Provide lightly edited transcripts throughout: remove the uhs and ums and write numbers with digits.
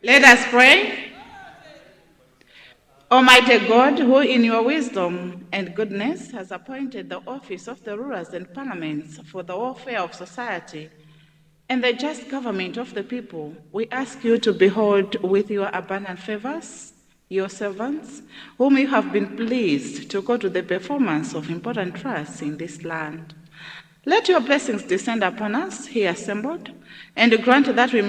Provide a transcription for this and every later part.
Let us pray. Almighty God, who in your wisdom and goodness has appointed the office of the rulers and parliaments for the welfare of society and the just government of the people, we ask you to behold with your abundant favors your servants, whom you have been pleased to go to the performance of important trusts in this land. Let your blessings descend upon us here assembled, and grant that we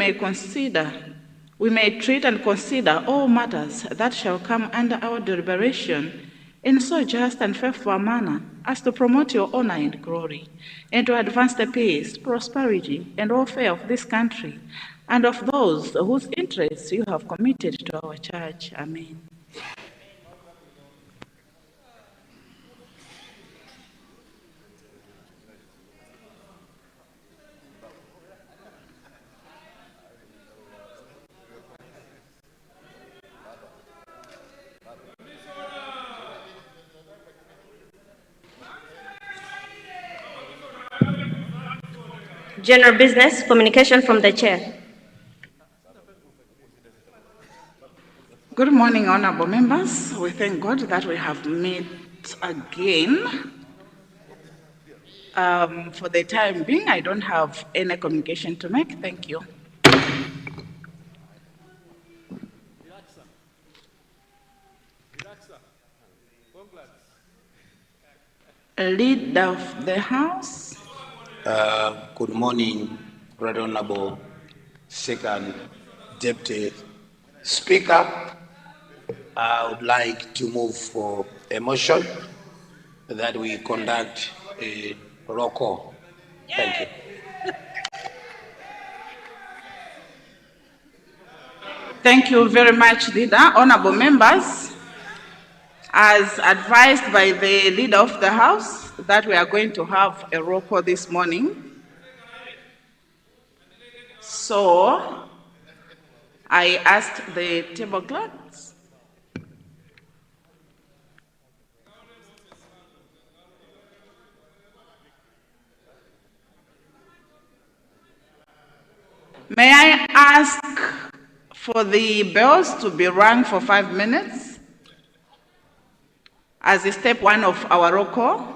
may treat and consider all matters that shall come under our deliberation in so just and faithful a manner as to promote your honor and glory, and to advance the peace, prosperity, and welfare of this country, and of those whose interests you have committed to our church. Amen. General business, communication from the chair. Good morning, honorable members. We thank God that we have met again. For the time being, I don't have any communication to make. Thank you. Leader of the House. Good morning, Right Honorable Second Deputy Speaker. I would like to move for a motion that we conduct a roll call. Thank you. Thank you very much, Leader. Honorable members, as advised by the Leader of the House, that we are going to have a roll call this morning. So, I asked the table clerks. May I ask for the bells to be rung for 5 minutes as step one of our roll call?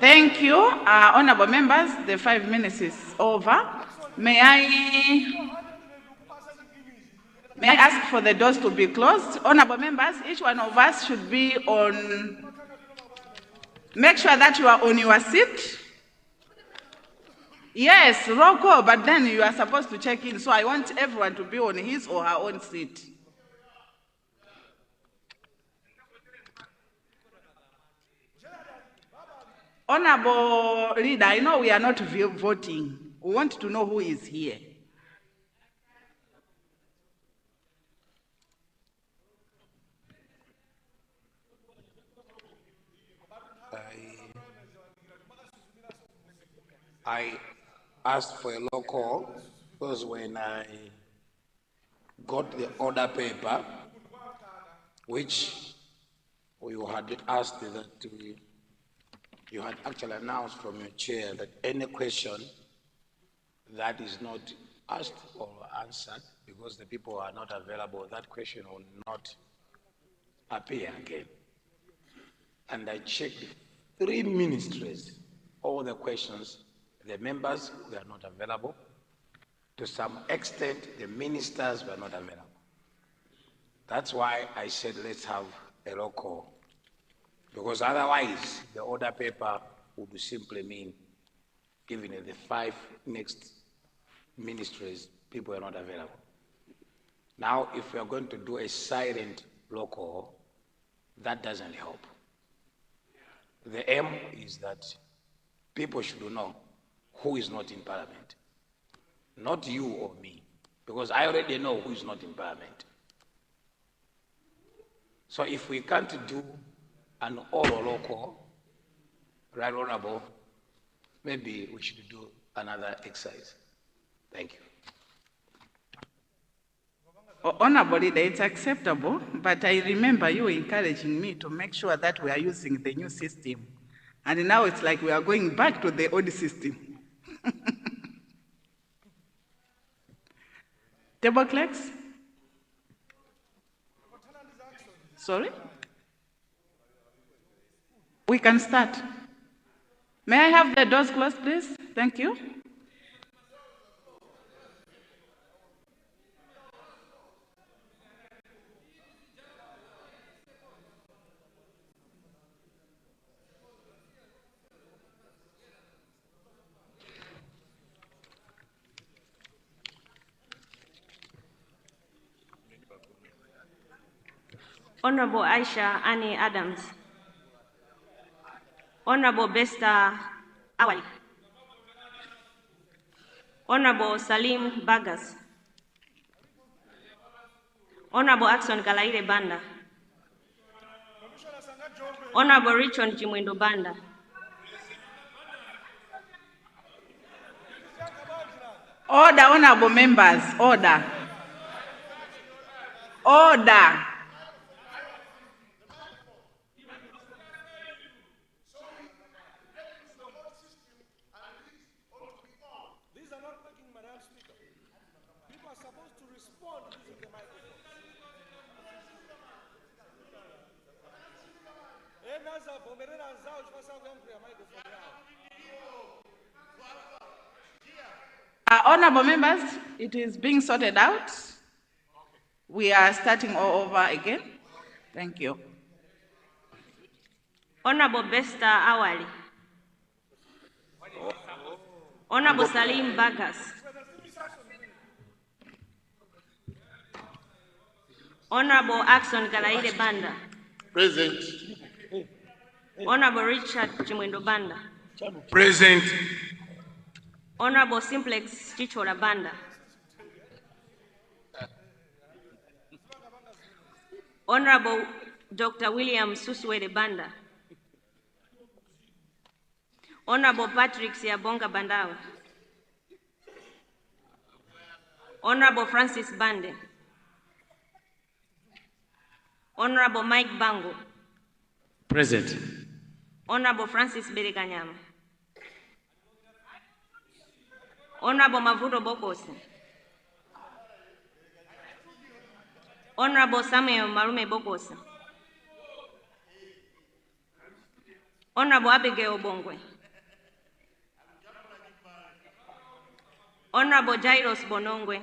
Thank you, honorable members. The 5 minutes is over. May I ask for the doors to be closed? Honorable members, each one of us should be on. Make sure that you are on your seat. Yes, roll call, but then you are supposed to check in. So I want everyone to be on his or her own seat. Honorable Leader, I know we are not voting. We want to know who is here. I asked for a roll call because when I got the order paper, which you had asked that you had actually announced from your chair that any question that is not asked or answered because the people are not available, that question will not appear again. And I checked 3 ministries, all the questions, the members were not available. To some extent, the ministers were not available. That's why I said, let's have a roll call. Because otherwise, the order paper would simply mean, given the 5 next ministries, people are not available. Now, if we are going to do a silent roll call, that doesn't help. The aim is that people should know who is not in Parliament. Not you or me, because I already know who is not in Parliament. So if we can't do an oral roll call, right, Honorable, maybe we should do another exercise. Thank you. Honorable Leader, it's acceptable, but I remember you encouraging me to make sure that we are using the new system. And now it's like we are going back to the old system. Table clerks? Sorry? We can start. May I have the doors closed, please? Thank you. Honorable Aisha Annie Adams. Honorable Besta Awali. Honorable Salim Bagas. Honorable Axon Kalaire Banda. Honorable Richard Chimwendo Banda. Order, honorable members, order. Order. Honorable members, it is being sorted out. We are starting all over again. Thank you. Honorable Besta Awali. Honorable Salim Bagas. Honorable Axon Kalaire Banda. Present. Honorable Richard Chimwendo Banda. Present. Honorable Simplex Chichola Banda. Honorable Dr. William Suswede Banda. Honorable Patrick Siabonga Bandao. Honorable Francis Bande. Honorable Mike Bango. Present. Honorable Francis Berekanyama. Honorable Mavuto Bokosi. Honorable Samuel Marume Bokosi. Honorable Abigail Bongwe. Honorable Jairus Bonongwe.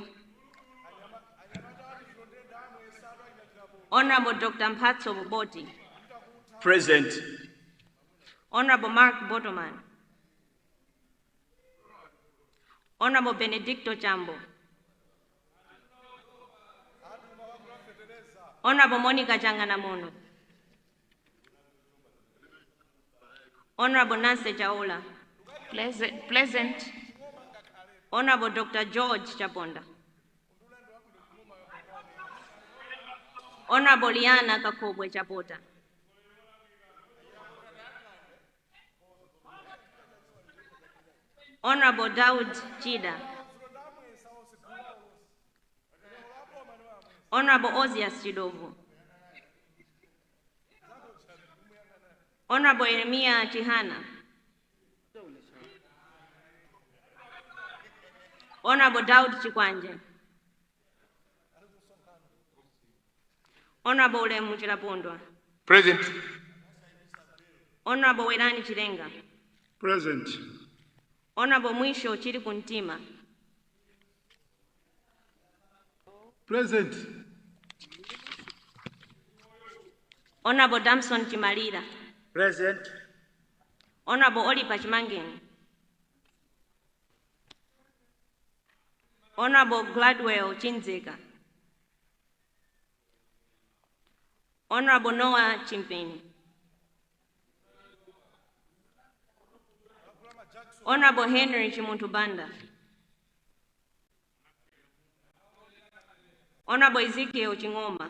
Honorable Dr. Mphatso Boboti. Present. Honorable Mark Botoman. Honorable Benedicto Chambo. Honorable Monica Changanamono. Honorable Nancy Chaula. Present. Honorable Dr. George Chaponda. Honorable Liana Kakobwe Chapota. Honorable Daud Chida. Honorable Ozias Chidovu. Honorable Yeremia Chihana. Honorable Daud Chikwanje. Honorable Ulemu Chilapondwa. Present. Honorable Werani Chilenga. Present. Honorable Mwisho Chiri Kuntima. Present. Honorable Damson Chimalira. Present. Honorable Oliver Chimangeni. Honorable Gladwell Chinzeka. Honorable Noah Chimpeni. Honorable Henry Chimuntubanda. Honorable Ezekiel Chingoma.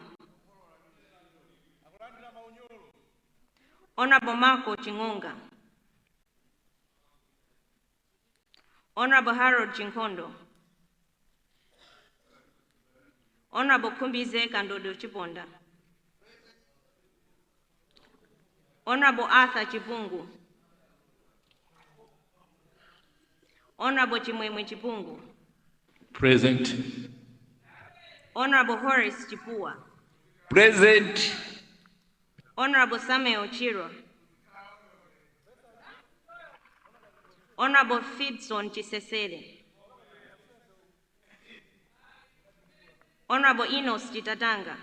Honorable Marco Chingonga. Honorable Harold Chinkondo. Honorable Kumbize Kandodo Chiponda. Honorable Arthur Chipungu. Honorable Chimwemwe Chipungu. Present. Honorable Horace Chipua. Present. Honorable Samuel Chiro. Honorable Fidson Chisesere. Honorable Enos Chitatanga.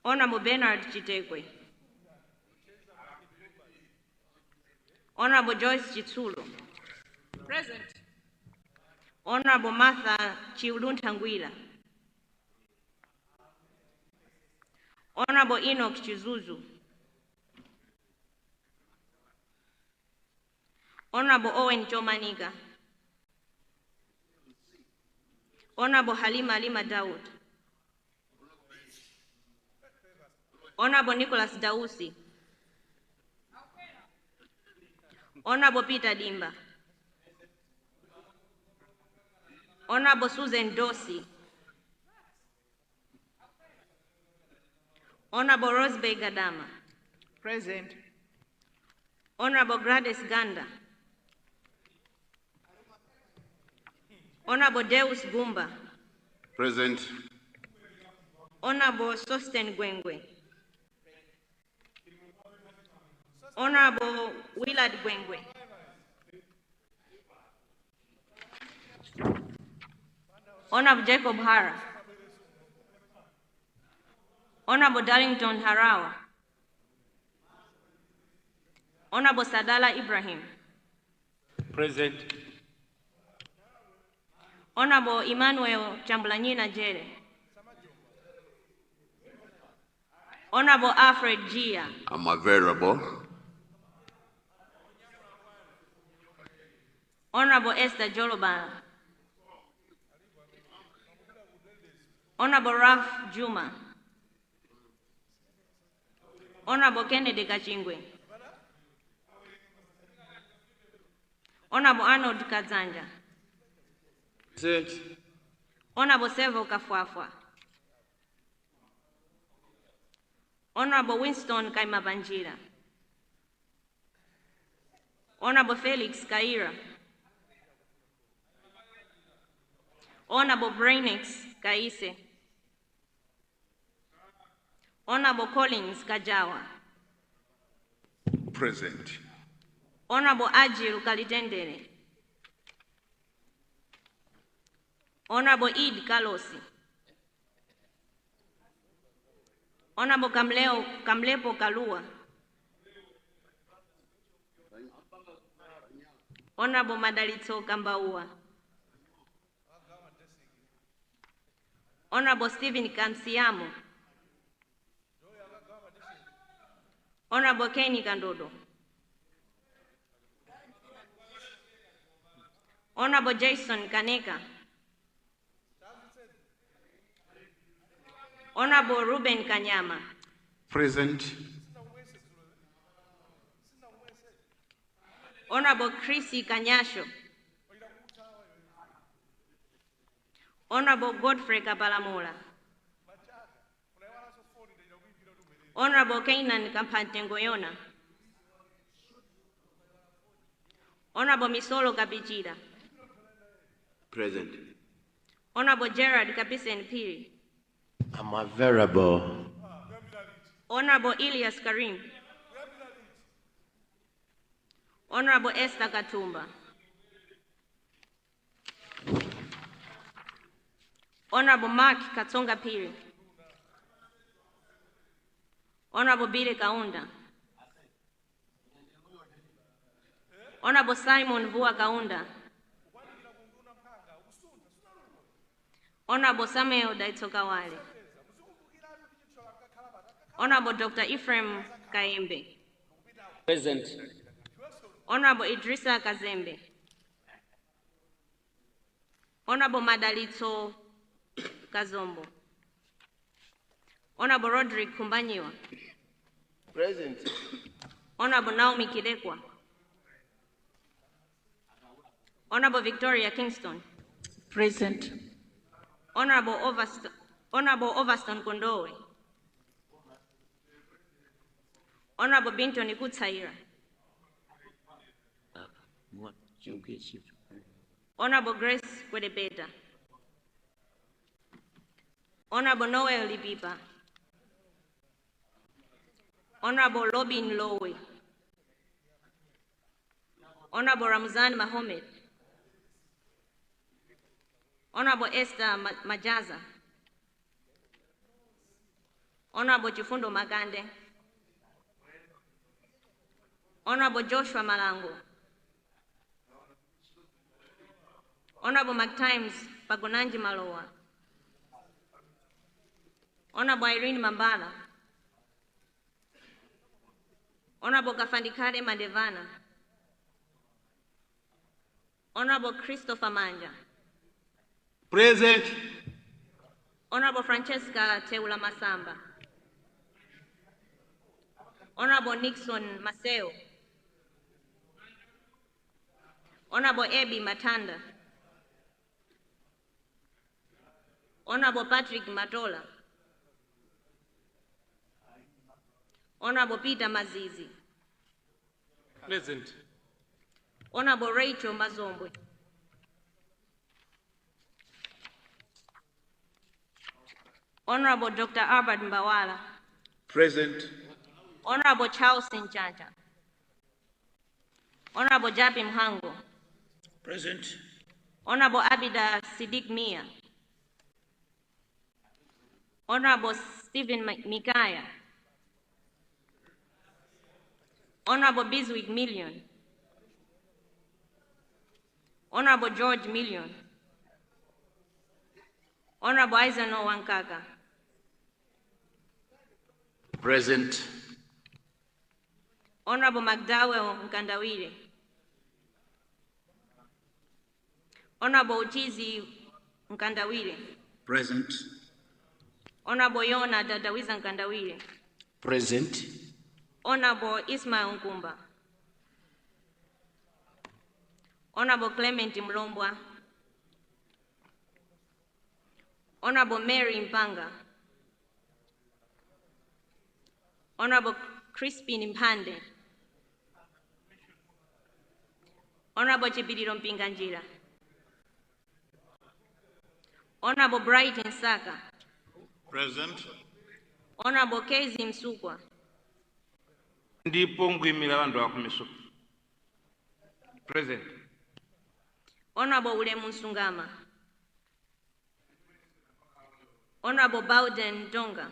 Honorable Bernard Chitekwe. Honorable Joyce Chitsulo. Present. Honorable Martha Chiuluntangwila. Honorable Enoch Chizuzu. Honorable Owen Chomanika. Honorable Halima Lima Daud. Honorable Nicholas Dausi. Honorable Peter Dimba. Honorable Susan Dorsey. Honorable Rosebay Gadama. Present. Honorable Gladys Ganda. Honorable Deus Gumba. Present. Honorable Sosten Gwengwe. Honorable Willard Gwengwe. Honorable Jacob Hara. Honorable Darlington Harawa. Honorable Sadala Ibrahim. Present. Honorable Emmanuel Chamblanina Jere. Honorable Alfred Gia. I'm available. Honorable Esther Joloban. Honorable Raf Juma. Honorable Kennedy Kachingwe. Honorable Arnold Kazanja. Present. Honorable Sevo Kafwafwa. Honorable Winston Kaimabanjira. Honorable Felix Kaira. Honorable Brainix Kaise. Honorable Collins Kajawa. Present. Honorable Ajil Kalitendere. Honorable Id Kalosi. Honorable Kamlepo Kalua. Honorable Madalitso Kambaua. Honorable Stephen Kamsiamo. Honorable Kenny Kandodo. Honorable Jason Kaneka. Honorable Ruben Kanyama. Present. Honorable Chrissy Kanyasho. Honorable Godfrey Kapalamola. Honorable Kainan Kampantengoyona. Honorable Misolo Kapichira. Present. Honorable Gerard Kapisen Piri. I'm available. Honorable Elias Karim. Honorable Esther Katumba. Honorable Mark Katsonga Piri. Honorable Bile Kaunda. Honorable Simon Vua Kaunda. Honorable Samuel Daitokawale. Honorable Dr. Ephraim Kaembe. Present. Honorable Idrissa Kazembe. Honorable Madalito Kazombo. Honorable Roderick Kumbanyiwa. Present. Honorable Naomi Kidekwa. Honorable Victoria Kingston. Present. Honorable Overston Kondowe. Honorable Binton Kutsaira. Honorable Grace Kwedebeta. Honorable Noel Libiba. Honorable Robin Lowe. Honorable Ramzan Mahomed. Honorable Esther Majaza. Honorable Chifundo Magande. Honorable Joshua Malango. Honorable McTimes Pagonanji Maloa. Honorable Irene Mambala. Honorable Kafandikare Mandevana. Honorable Christopher Manja. Present. Honorable Francesca Teula Masamba. Honorable Nixon Maseo. Honorable Ebi Matanda. Honorable Patrick Matola. Honorable Peter Mazizi. Present. Honorable Rachel Mazombwe. Honorable Dr. Albert Mbawala. Present. Honorable Charles Nchanja. Honorable Japi Mhango. Present. Honorable Abida Siddiq Mia. Honorable Stephen Mikaya. Honorable Biswick Million. Honorable George Million. Honorable Aizano Wankaka. Present. Honorable McDowell Nkandawire. Honorable Uchizi Nkandawire. Present. Honorable Yona Dadawiza Nkandawire. Present. Honorable Ismail Nkumba. Honorable Clement Mlombwa. Honorable Mary Mpanga. Honorable Crispin Mpande. Honorable Chibidiro Mpinganjira. Honorable Bright Nsaka. Present. Honorable Kezi Msukwa. Ndipo ngwimira bandu bakumiso. Present. Honorable Ulemu Nsungama. Honorable Bowden Donga.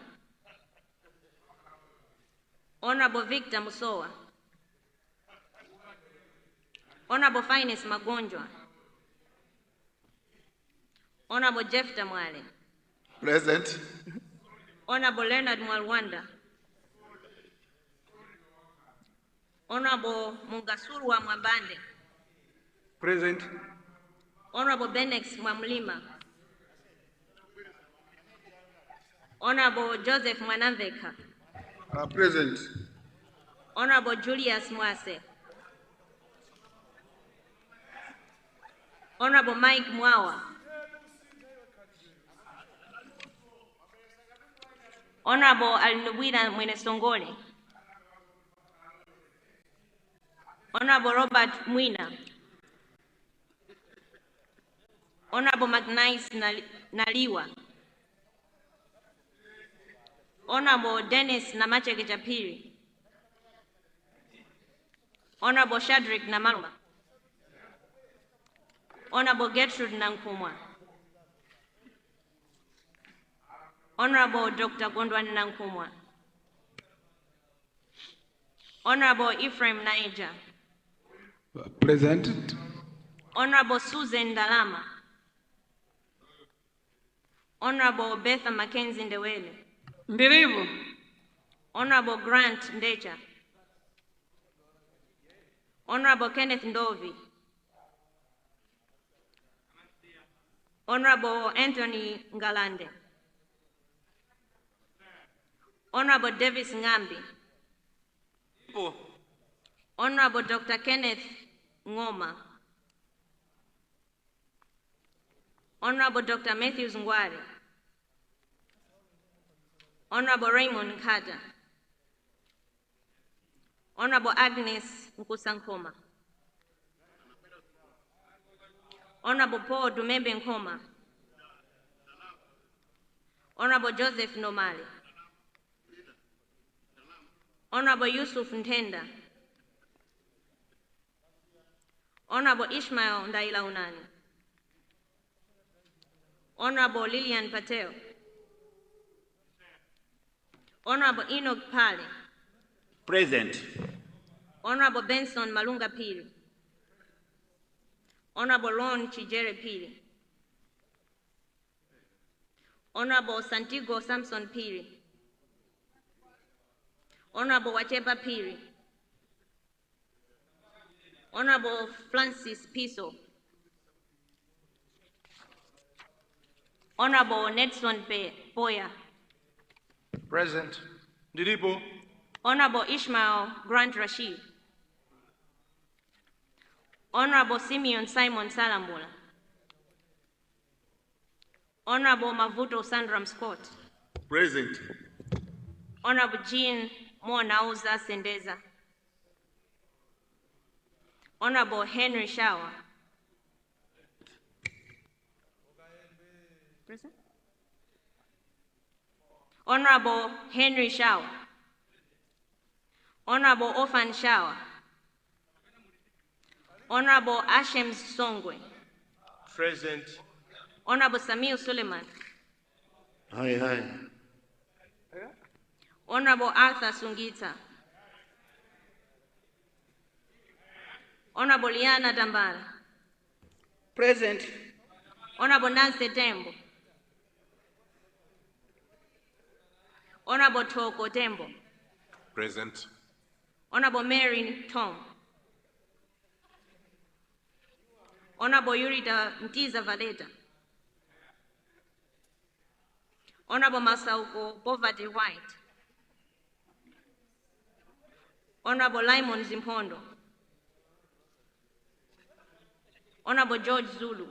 Honorable Victor Musowa. Honorable Finance Magonjwa. Honorable Jeff Tamwale. Present. Honorable Leonard Mwalwanda. Honorable Mungasurwa Mwambande. Present. Honorable Benex Mwamlima. Honorable Joseph Mwanamveka. Present. Honorable Julius Mwase. Honorable Mike Mwawa. Honorable Alnubwira Mwenesongole. Honorable Robert Mwina. Honorable Magnais Naliwa. Honorable Dennis Namacheke Japiri. Honorable Shadrack Namalwa. Honorable Gertrude Nankumwa. Honorable Dr. Gondwan Nankumwa. Honorable Ephraim Naija. Present. Honorable Susan Dalama. Honorable Betha Mackenzie Ndewele. Ndirivu. Honorable Grant Ndecha. Honorable Kenneth Ndovi. Honorable Anthony Ngalande. Honorable Davis Ngambi. Honorable Dr. Kenneth Ngoma. Honorable Dr. Matthews Ngware. Honorable Raymond Nkata. Honorable Agnes Nkusankoma. Honorable Paul Dumembe Nkoma. Honorable Joseph Nomali. Honorable Yusuf Ntenda. Honorable Ishmael Ndaila Unani. Honorable Lillian Patel. Honorable Enoch Pale. Present. Honorable Benson Malunga Pili. Honorable Lon Chijere Pili. Honorable Santiago Samson Pili. Honorable Wachepa Pili. Honorable Francis Piso. Honorable Nedson Boya. Present. Ndiripo. Honorable Ishmael Grant Rashid. Honorable Simeon Simon Salambula. Honorable Mavuto Sandram Scott. Present. Honorable Jean Monauza Sendeza. Honorable Henry Shawa. Present. Honorable Henry Shawa. Honorable Ofan Shawa. Honorable Ashem Songwe. Present. Honorable Samir Suleiman. Hi. Honorable Arthur Sungita. Honorable Liana Dambala. Present. Honorable Nancy Tembo. Honorable Toko Tembo. Present. Honorable Mary Tom. Honorable Yurita Mtiza Valeta. Honorable Masauko Poverty White. Honorable Lyman Zimpondo. Honorable George Zulu.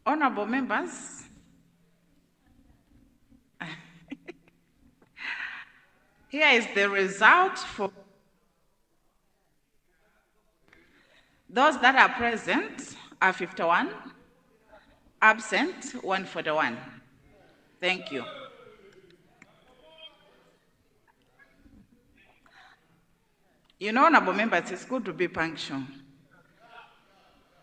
Honorable members, here is the result for those that are present are 51, absent 141. Thank you. You know, honorable members, it's good to be punctual.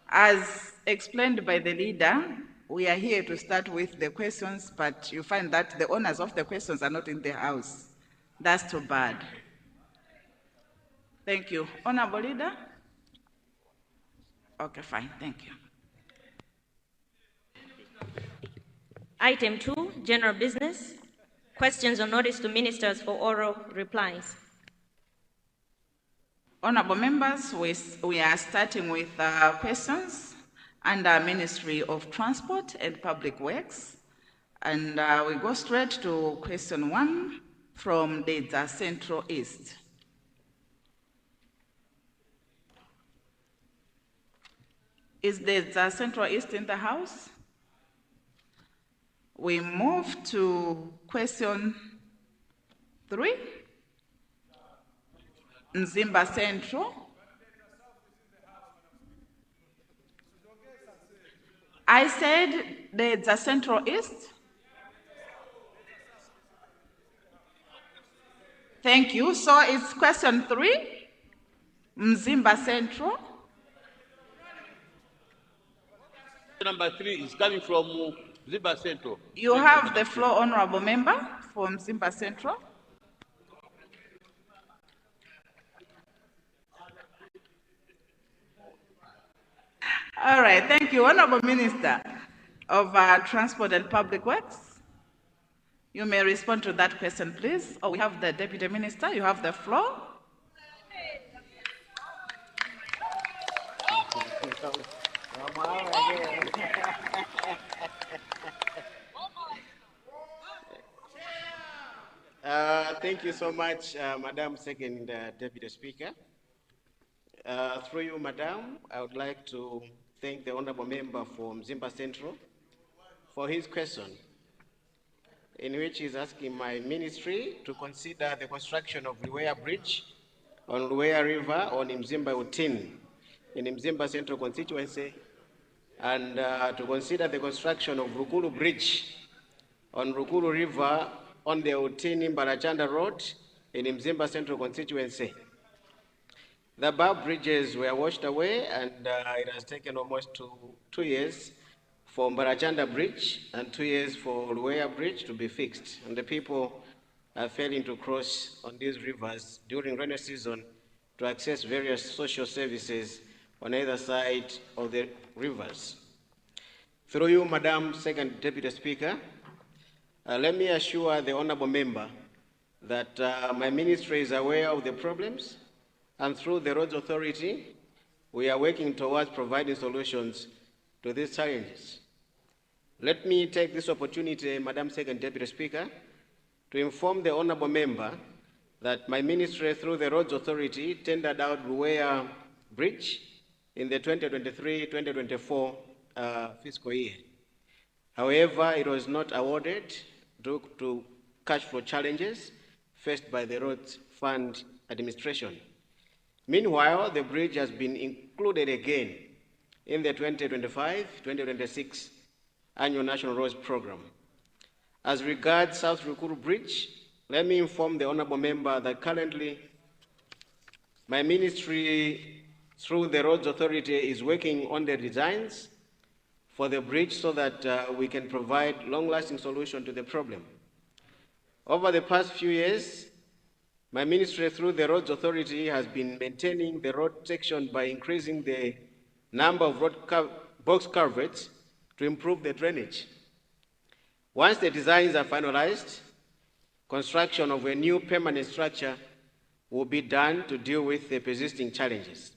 As explained by the leader, we are here to start with the questions, but you find that the owners of the questions are not in the house. That's too bad. Thank you. Honorable leader? Okay, fine, thank you. Item 2, general business. Questions or notice to ministers for oral replies. Honorable members, we are starting with questions under Ministry of Transport and Public Works. And we go straight to question 1 from the Central East. Is the Central East in the house? We move to question 3. Mzimba Central. I said the Central East. Thank you. So it's question 3, Mzimba Central. Number 3 is coming from Mzimba Central. You have the floor, honorable member, for Mzimba Central. All right, thank you. Honorable Minister of Transport and Public Works, you may respond to that question, please. Oh, we have the Deputy Minister. You have the floor. Thank you so much, Madam Second Deputy Speaker. Through you, Madam, I would like to thank the Honorable Member for Mzimba Central for his question, in which he's asking my ministry to consider the construction of Luweya Bridge on Luweya River on Mzimba Utin in Mzimba Central constituency, and to consider the construction of Rukulu Bridge on Rukulu River on the Utini Mbarachanda Road in Mzimba Central constituency. The above bridges were washed away, and it has taken almost two years for Mbarachanda Bridge and 2 years for Luweya Bridge to be fixed. And the people are failing to cross on these rivers during rainy season to access various social services on either side of the rivers. Through you, Madam Second Deputy Speaker, let me assure the Honorable Member that my ministry is aware of the problems, and through the Roads Authority, we are working towards providing solutions to these challenges. Let me take this opportunity, Madam Second Deputy Speaker, to inform the Honorable Member that my ministry, through the Roads Authority, tendered out Luweya Bridge in the 2023-2024 fiscal year. However, it was not awarded due to cash flow challenges faced by the Roads Fund Administration. Meanwhile, the bridge has been included again in the 2025-2026 Annual National Roads Program. As regards South Rukuru Bridge, let me inform the Honorable Member that currently my ministry, through the Roads Authority, is working on the designs for the bridge so that we can provide long-lasting solution to the problem. Over the past few years, my ministry, through the Roads Authority, has been maintaining the road section by increasing the number of road box culverts to improve the drainage. Once the designs are finalized, construction of a new permanent structure will be done to deal with the persisting challenges.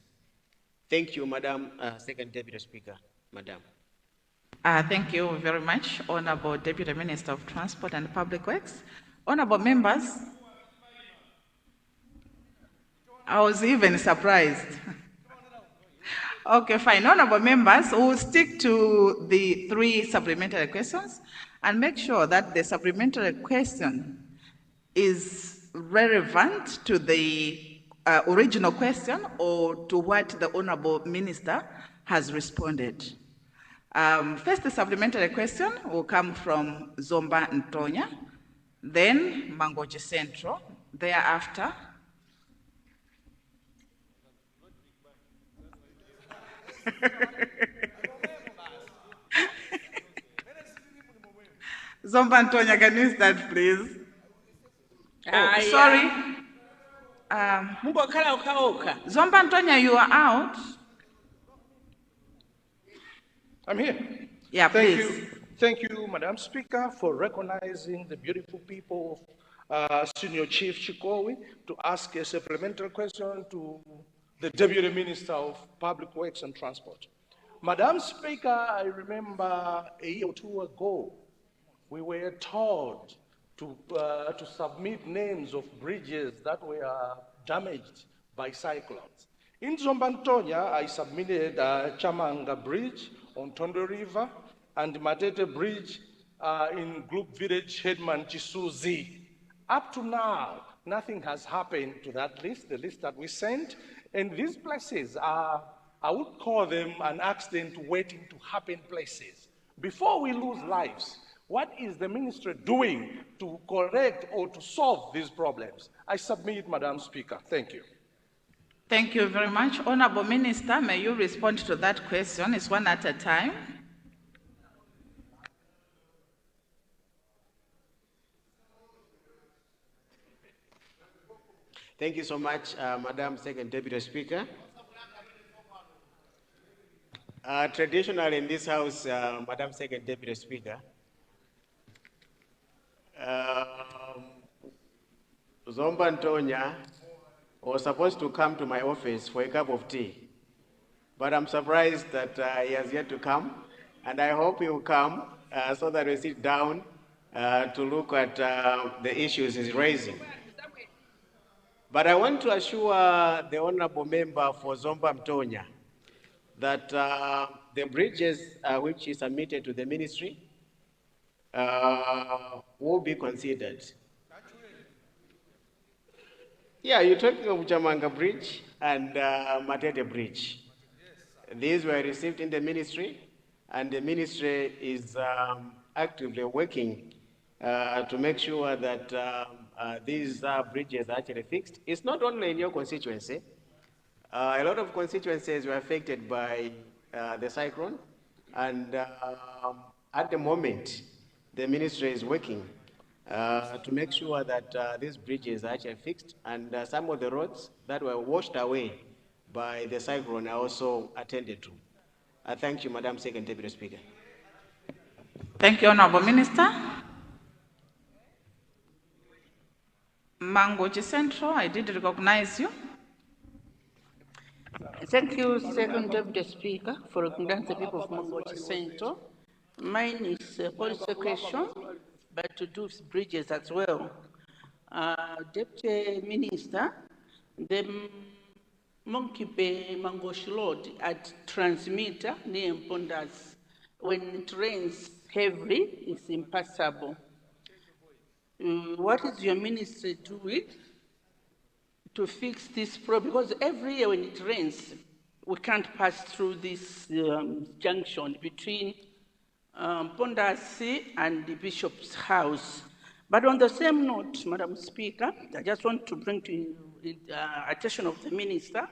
Thank you, Madam Second Deputy Speaker. Madam. Thank you very much, Honorable Deputy Minister of Transport and Public Works. Honorable members, I was even surprised. Okay, fine. Honorable members, we'll stick to the 3 supplementary questions and make sure that the supplementary question is relevant to the original question or to what the Honorable Minister has responded. First, the supplementary question will come from Zomba Ntonya, then Mangochi Central, thereafter Zomba Ntonya, can you start, please? Oh, sorry. Zomba Ntonya, you are out. I'm here. Yeah, Thank please. you. Thank you, Madam Speaker, for recognizing the beautiful people of Senior Chief Chikowi to ask a supplementary question to the Deputy Minister of Public Works and Transport. Madam Speaker, I remember a year or two ago, we were told to submit names of bridges that were damaged by cyclones. In Zombantonia, I submitted Chamanga Bridge on Tondo River and Matete Bridge in Group Village, Headman Chisuzi. Up to now, nothing has happened to that list, the list that we sent. And these places are, I would call them an accident waiting to happen places. Before we lose lives, what is the ministry doing to correct or to solve these problems? I submit, Madam Speaker. Thank you. Thank you very much. Honorable Minister, may you respond to that question? It's one at a time. Thank you so much, Madam Second Deputy Speaker. Traditionally in this House, Madam Second Deputy Speaker, Zomba Ntonya was supposed to come to my office for a cup of tea, but I'm surprised that he has yet to come, and I hope he will come so that we sit down to look at the issues he's raising. But I want to assure the honorable member for Zomba Ntonya that the bridges which he submitted to the ministry will be considered. Yeah, you're talking of Chamanga Bridge and Matete Bridge. These were received in the ministry, and the ministry is actively working to make sure that these bridges are actually fixed. It's not only in your constituency. A lot of constituencies were affected by the cyclone, and at the moment, the ministry is working to make sure that these bridges are actually fixed, and some of the roads that were washed away by the cyclone are also attended to. Thank you, Madam Second Deputy Speaker. Thank you, Honorable Minister. Mangochi Central, I did recognize you. Thank you, Second Deputy Speaker, for recognizing the people of Mangochi Central. Mine is a policy question, but to do with bridges as well. Deputy Minister, the Monkey Bay Mangochi Road at transmitter near Pondas, when it rains heavily, it's impassable. What is your ministry doing to fix this problem? Because every year when it rains, we can't pass through this junction between Pondasi and the Bishop's house. But on the same note, Madam Speaker, I just want to bring to the attention of the Minister,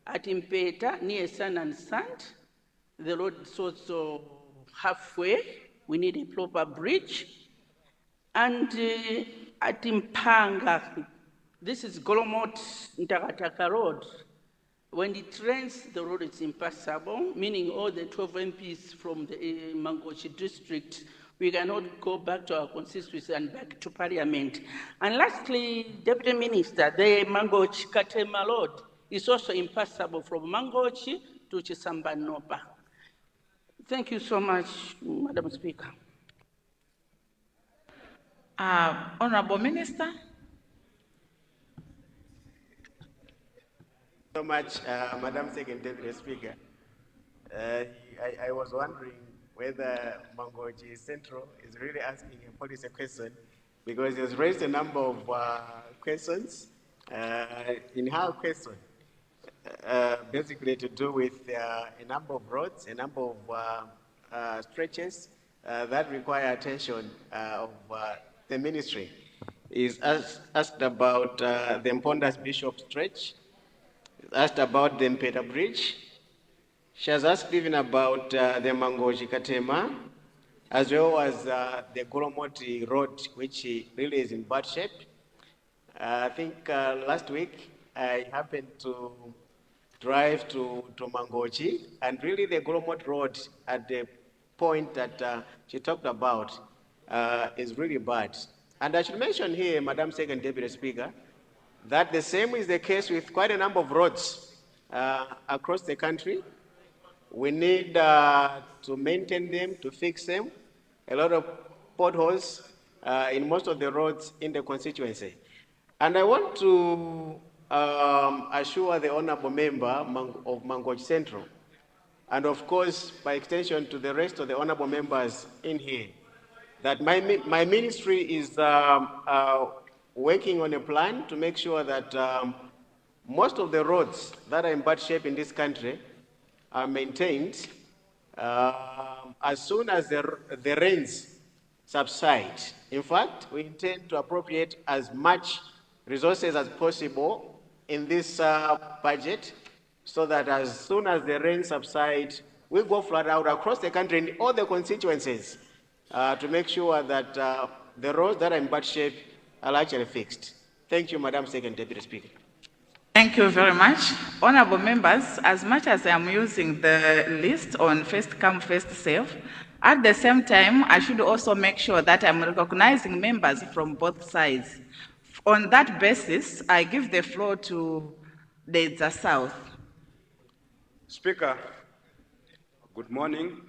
at Impeta, near Sun and Sand, the road is also halfway. We need a proper bridge. And at Impanga, this is Golomot Ntakataka Road. When it rains, the road is impassable, meaning all the 12 MPs from the Mangochi district, we cannot go back to our constituency and back to Parliament. And lastly, Deputy Minister, the Mangochi Katema Road is also impassable from Mangochi to Chisambanopa. Thank you so much, Madam Speaker. Honorable Minister. So much, Madam Second Deputy Speaker. I was wondering whether Mangochi Central is really asking a policy question, because he has raised a number of questions. In her question, basically to do with a number of roads, a number of stretches that require attention of the ministry. Is asked about the Mpondas Bishop stretch, asked about the Mpeta Bridge. She has asked even about the Mangoji Katema, as well as the Goromoti Road, which really is in bad shape. I think last week I happened to drive to Mangochi, and really the Goromoti Road at the point that she talked about is really bad. And I should mention here, Madam Second Deputy Speaker, that the same is the case with quite a number of roads across the country. We need to maintain them, to fix them. A lot of potholes in most of the roads in the constituency. And I want to assure the honorable member of Mangochi Central, and of course, by extension to the rest of the honorable members in here, that my ministry is working on a plan to make sure that most of the roads that are in bad shape in this country are maintained as soon as the rains subside. In fact, we intend to appropriate as much resources as possible in this budget, so that as soon as the rains subside, we go flat out across the country in all the constituencies to make sure that the roads that are in bad shape are actually fixed. Thank you, Madam Second Deputy Speaker. Thank you very much. Honorable members, as much as I am using the list on first come, first serve, at the same time, I should also make sure that I'm recognizing members from both sides. On that basis, I give the floor to Dedza South. Speaker, good morning.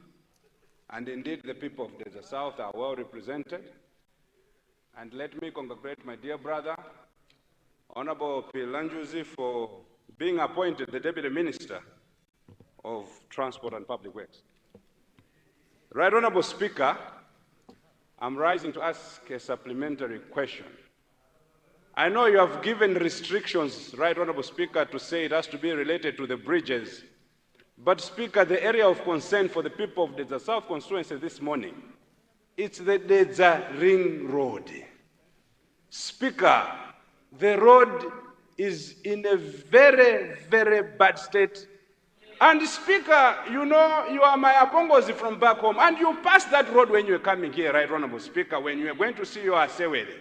And indeed, the people of Dedza South are well represented. And let me congratulate my dear brother, Honorable Pilanjuzi, for being appointed the Deputy Minister of Transport and Public Works. Right Honorable Speaker, I'm rising to ask a supplementary question. I know you have given restrictions, Right Honorable Speaker, to say it has to be related to the bridges. But Speaker, the area of concern for the people of the South constituency this morning, it's the Dedza Ring Road. Speaker, the road is in a very, very bad state. And Speaker, you know, you are my apongozi from back home, and you passed that road when you were coming here, Right Honorable Speaker, when you were going to see your Asewele.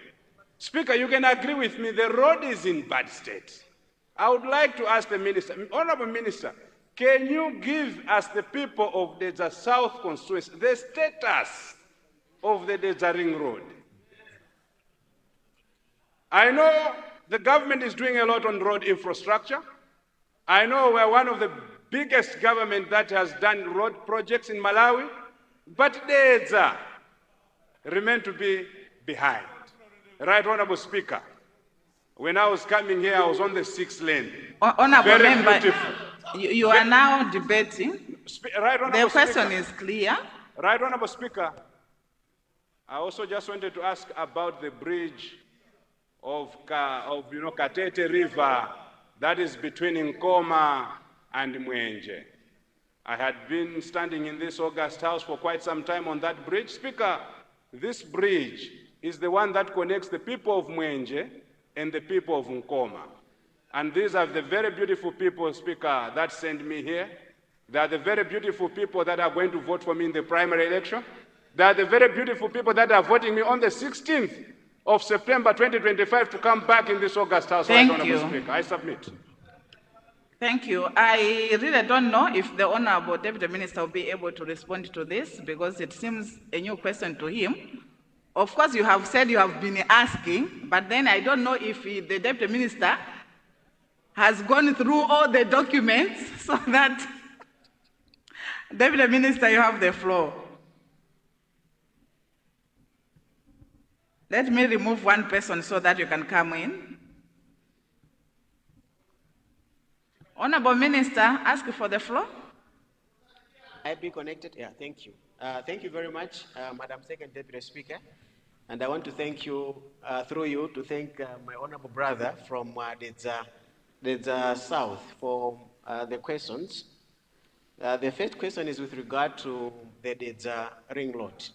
Speaker, you can agree with me, the road is in bad state. I would like to ask the Minister, Honorable Minister, can you give us, the people of the South constituency, the status of the Dedza Ring Road? I know the government is doing a lot on road infrastructure. I know we're one of the biggest government that has done road projects in Malawi, but Dedza remain to be behind. Right Honorable Speaker, when I was coming here, I was on the 6th lane. Honorable Very member, beautiful. you are now debating. Right Honorable The question Speaker. is clear. Right Honorable Speaker, I also just wanted to ask about the bridge of Katete River that is between Nkoma and Mwenje. I had been standing in this August House for quite some time on that bridge. Speaker, this bridge is the one that connects the people of Mwenje and the people of Nkoma. And these are the very beautiful people, Speaker, that sent me here. They are the very beautiful people that are going to vote for me in the primary election. They are the very beautiful people that are voting me on the 16th of September 2025 to come back in this August House. Thank Right, you. Honorable Speaker. I submit. Thank you. I really don't know if the Honorable Deputy Minister will be able to respond to this, because it seems a new question to him. Of course, you have said you have been asking, but then I don't know if the Deputy Minister has gone through all the documents so that... Deputy Minister, you have the floor. Let me remove one person so that you can come in. Honorable Minister, ask for the floor. I be connected? Yeah, thank you. Thank you very much, Madam Second Deputy Speaker. And I want to thank you, through you, to thank my honorable brother from the South for the questions. The first question is with regard to the ring road.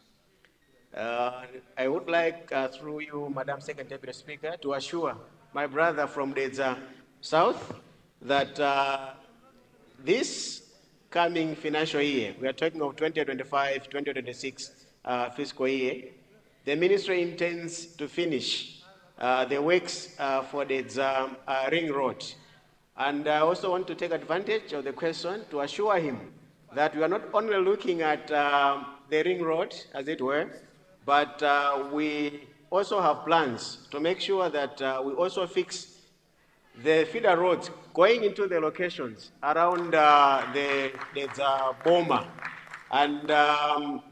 I would like, through you, Madam Second Deputy Speaker, to assure my brother from the South that this coming financial year, we are talking of 2025-2026 fiscal year, the ministry intends to finish the works for the ring road. And I also want to take advantage of the question to assure him that we are not only looking at the ring road, as it were, but we also have plans to make sure that we also fix the feeder roads going into the locations around the Boma. And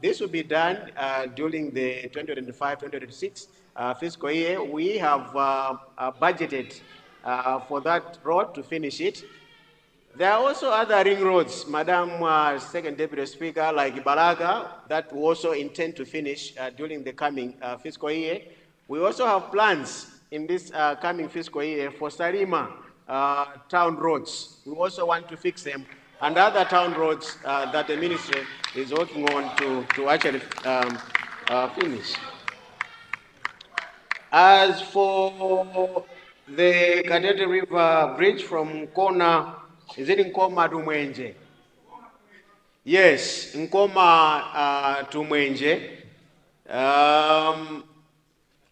this will be done during the 2025-2026 fiscal year. We have budgeted for that road to finish it. There are also other ring roads, Madam Second Deputy Speaker, like Balaga, that we also intend to finish during the coming fiscal year. We also have plans in this coming fiscal year for Sarima town roads. We also want to fix them, and other town roads that the ministry is working on to actually finish. As for the Kadete River Bridge from Kona, is it Nkoma to Mwenje? Yes, Nkoma to Mwenje.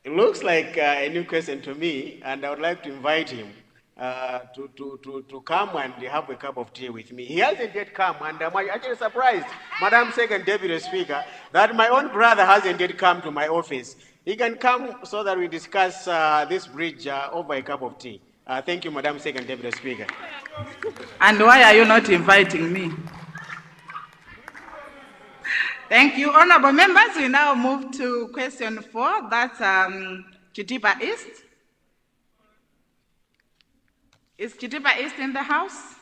It looks like a new question to me, and I would like to invite him to come and have a cup of tea with me. He hasn't yet come, and I'm actually surprised, Madam Second Deputy Speaker, that my own brother hasn't yet come to my office. He can come so that we discuss this bridge over a cup of tea. Thank you, Madam Second Deputy Speaker. And why are you not inviting me? Thank you, honorable members. We now move to question 4. That's Chitipa East. Is Chitipa East in the house?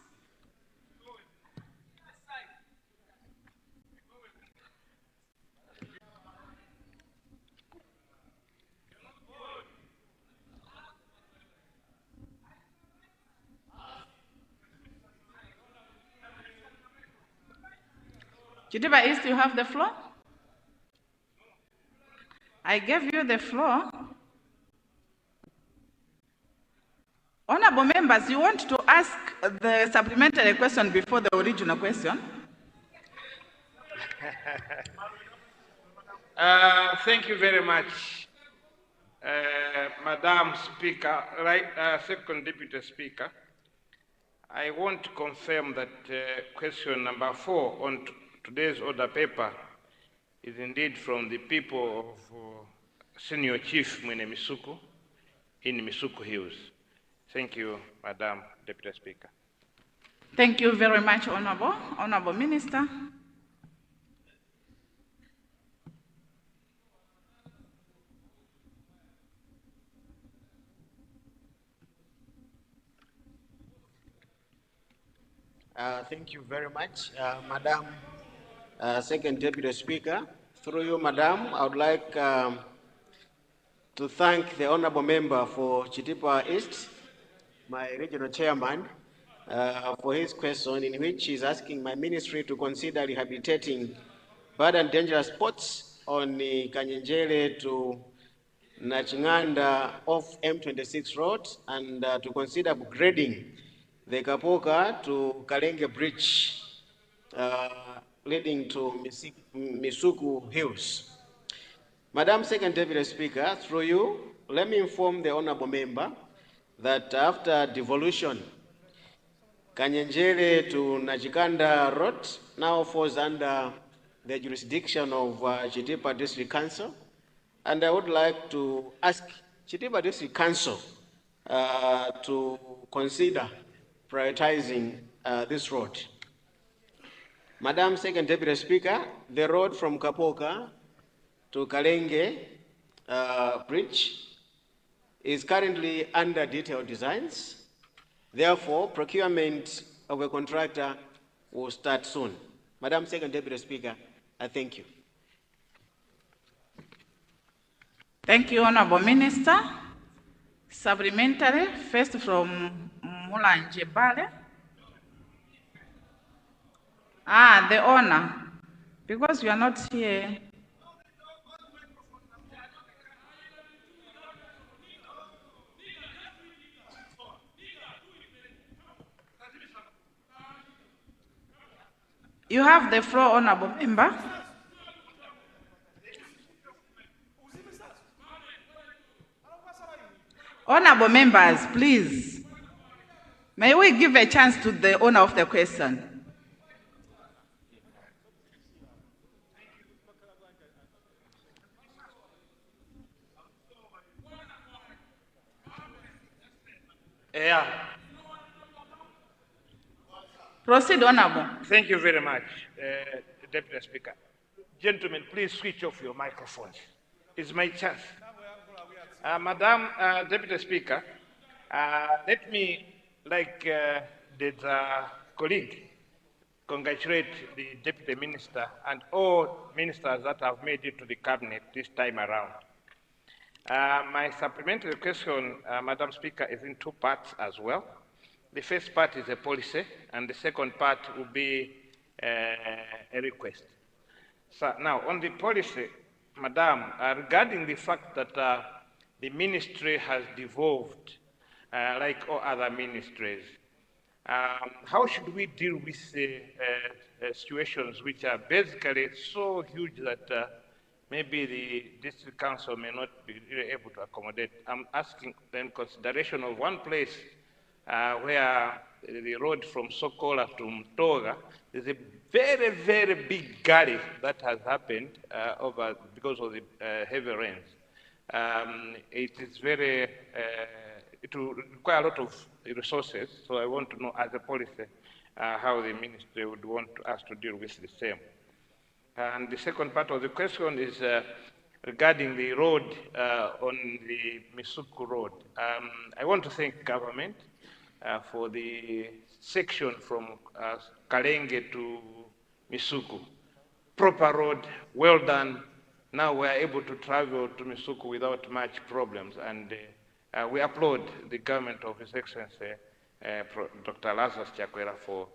Chitipa East, you have the floor. I gave you the floor. Honorable members, you want to ask the supplementary question before the original question? Thank you very much, Madam Speaker, Second Deputy Speaker. I want to confirm that question number 4 on today's order paper is indeed from the people of Senior Chief Mwene Misuku in Misuku Hills. Thank you, Madam Deputy Speaker. Thank you very much, Honorable Minister. Thank you very much, Madam Second Deputy Speaker. Through you, Madam, I would like to thank the honorable member for Chitipa East, my regional chairman, for his question in which he's asking my ministry to consider rehabilitating bad and dangerous spots on the Kanyenjere to Nachinganda off M26 road, and to consider upgrading the Kapoka to Kalenge Bridge leading to Misuku Hills. Madam Second Deputy Speaker, through you, let me inform the honorable member that after devolution, Kanyenjere to Nachikanda Road now falls under the jurisdiction of Chitipa District Council, and I would like to ask Chitipa District Council to consider prioritizing this road. Madam Second Deputy Speaker, the road from Kapoka to Kalenge Bridge is currently under detailed designs. Therefore, procurement of a contractor will start soon. Madam Second Deputy Speaker, I thank you. Thank you, Honorable Minister. Supplementary, first from Mulanje Bale. The honor, because you are not here. You have the floor, Honorable Member. Honorable members, please. May we give a chance to the owner of the question? Yeah. Proceed, Honorable. Thank you very much, Deputy Speaker. Gentlemen, please switch off your microphones. It's my chance. Madam Deputy Speaker, let me, like the colleague, congratulate the Deputy Minister and all ministers that have made it to the Cabinet this time around. My supplementary question, Madam Speaker, is in two parts as well. The first part is a policy, and the second part will be a request. So now, on the policy, Madam, regarding the fact that the ministry has devolved, like all other ministries, how should we deal with situations which are basically so huge that maybe the district council may not be really able to accommodate? I'm asking then consideration of one place where the road from Sokola to Mtoga, there's a very, very big gully that has happened over because of the heavy rains. It is very, it will require a lot of resources, so I want to know as a policy how the ministry would want us to deal with the same. And the second part of the question is regarding the road on the Misuku Road. I want to thank government for the section from Kalenge to Misuku. Proper road, well done. Now we are able to travel to Misuku without much problems, and we applaud the government of His Excellency Dr. Lazarus Chakwera for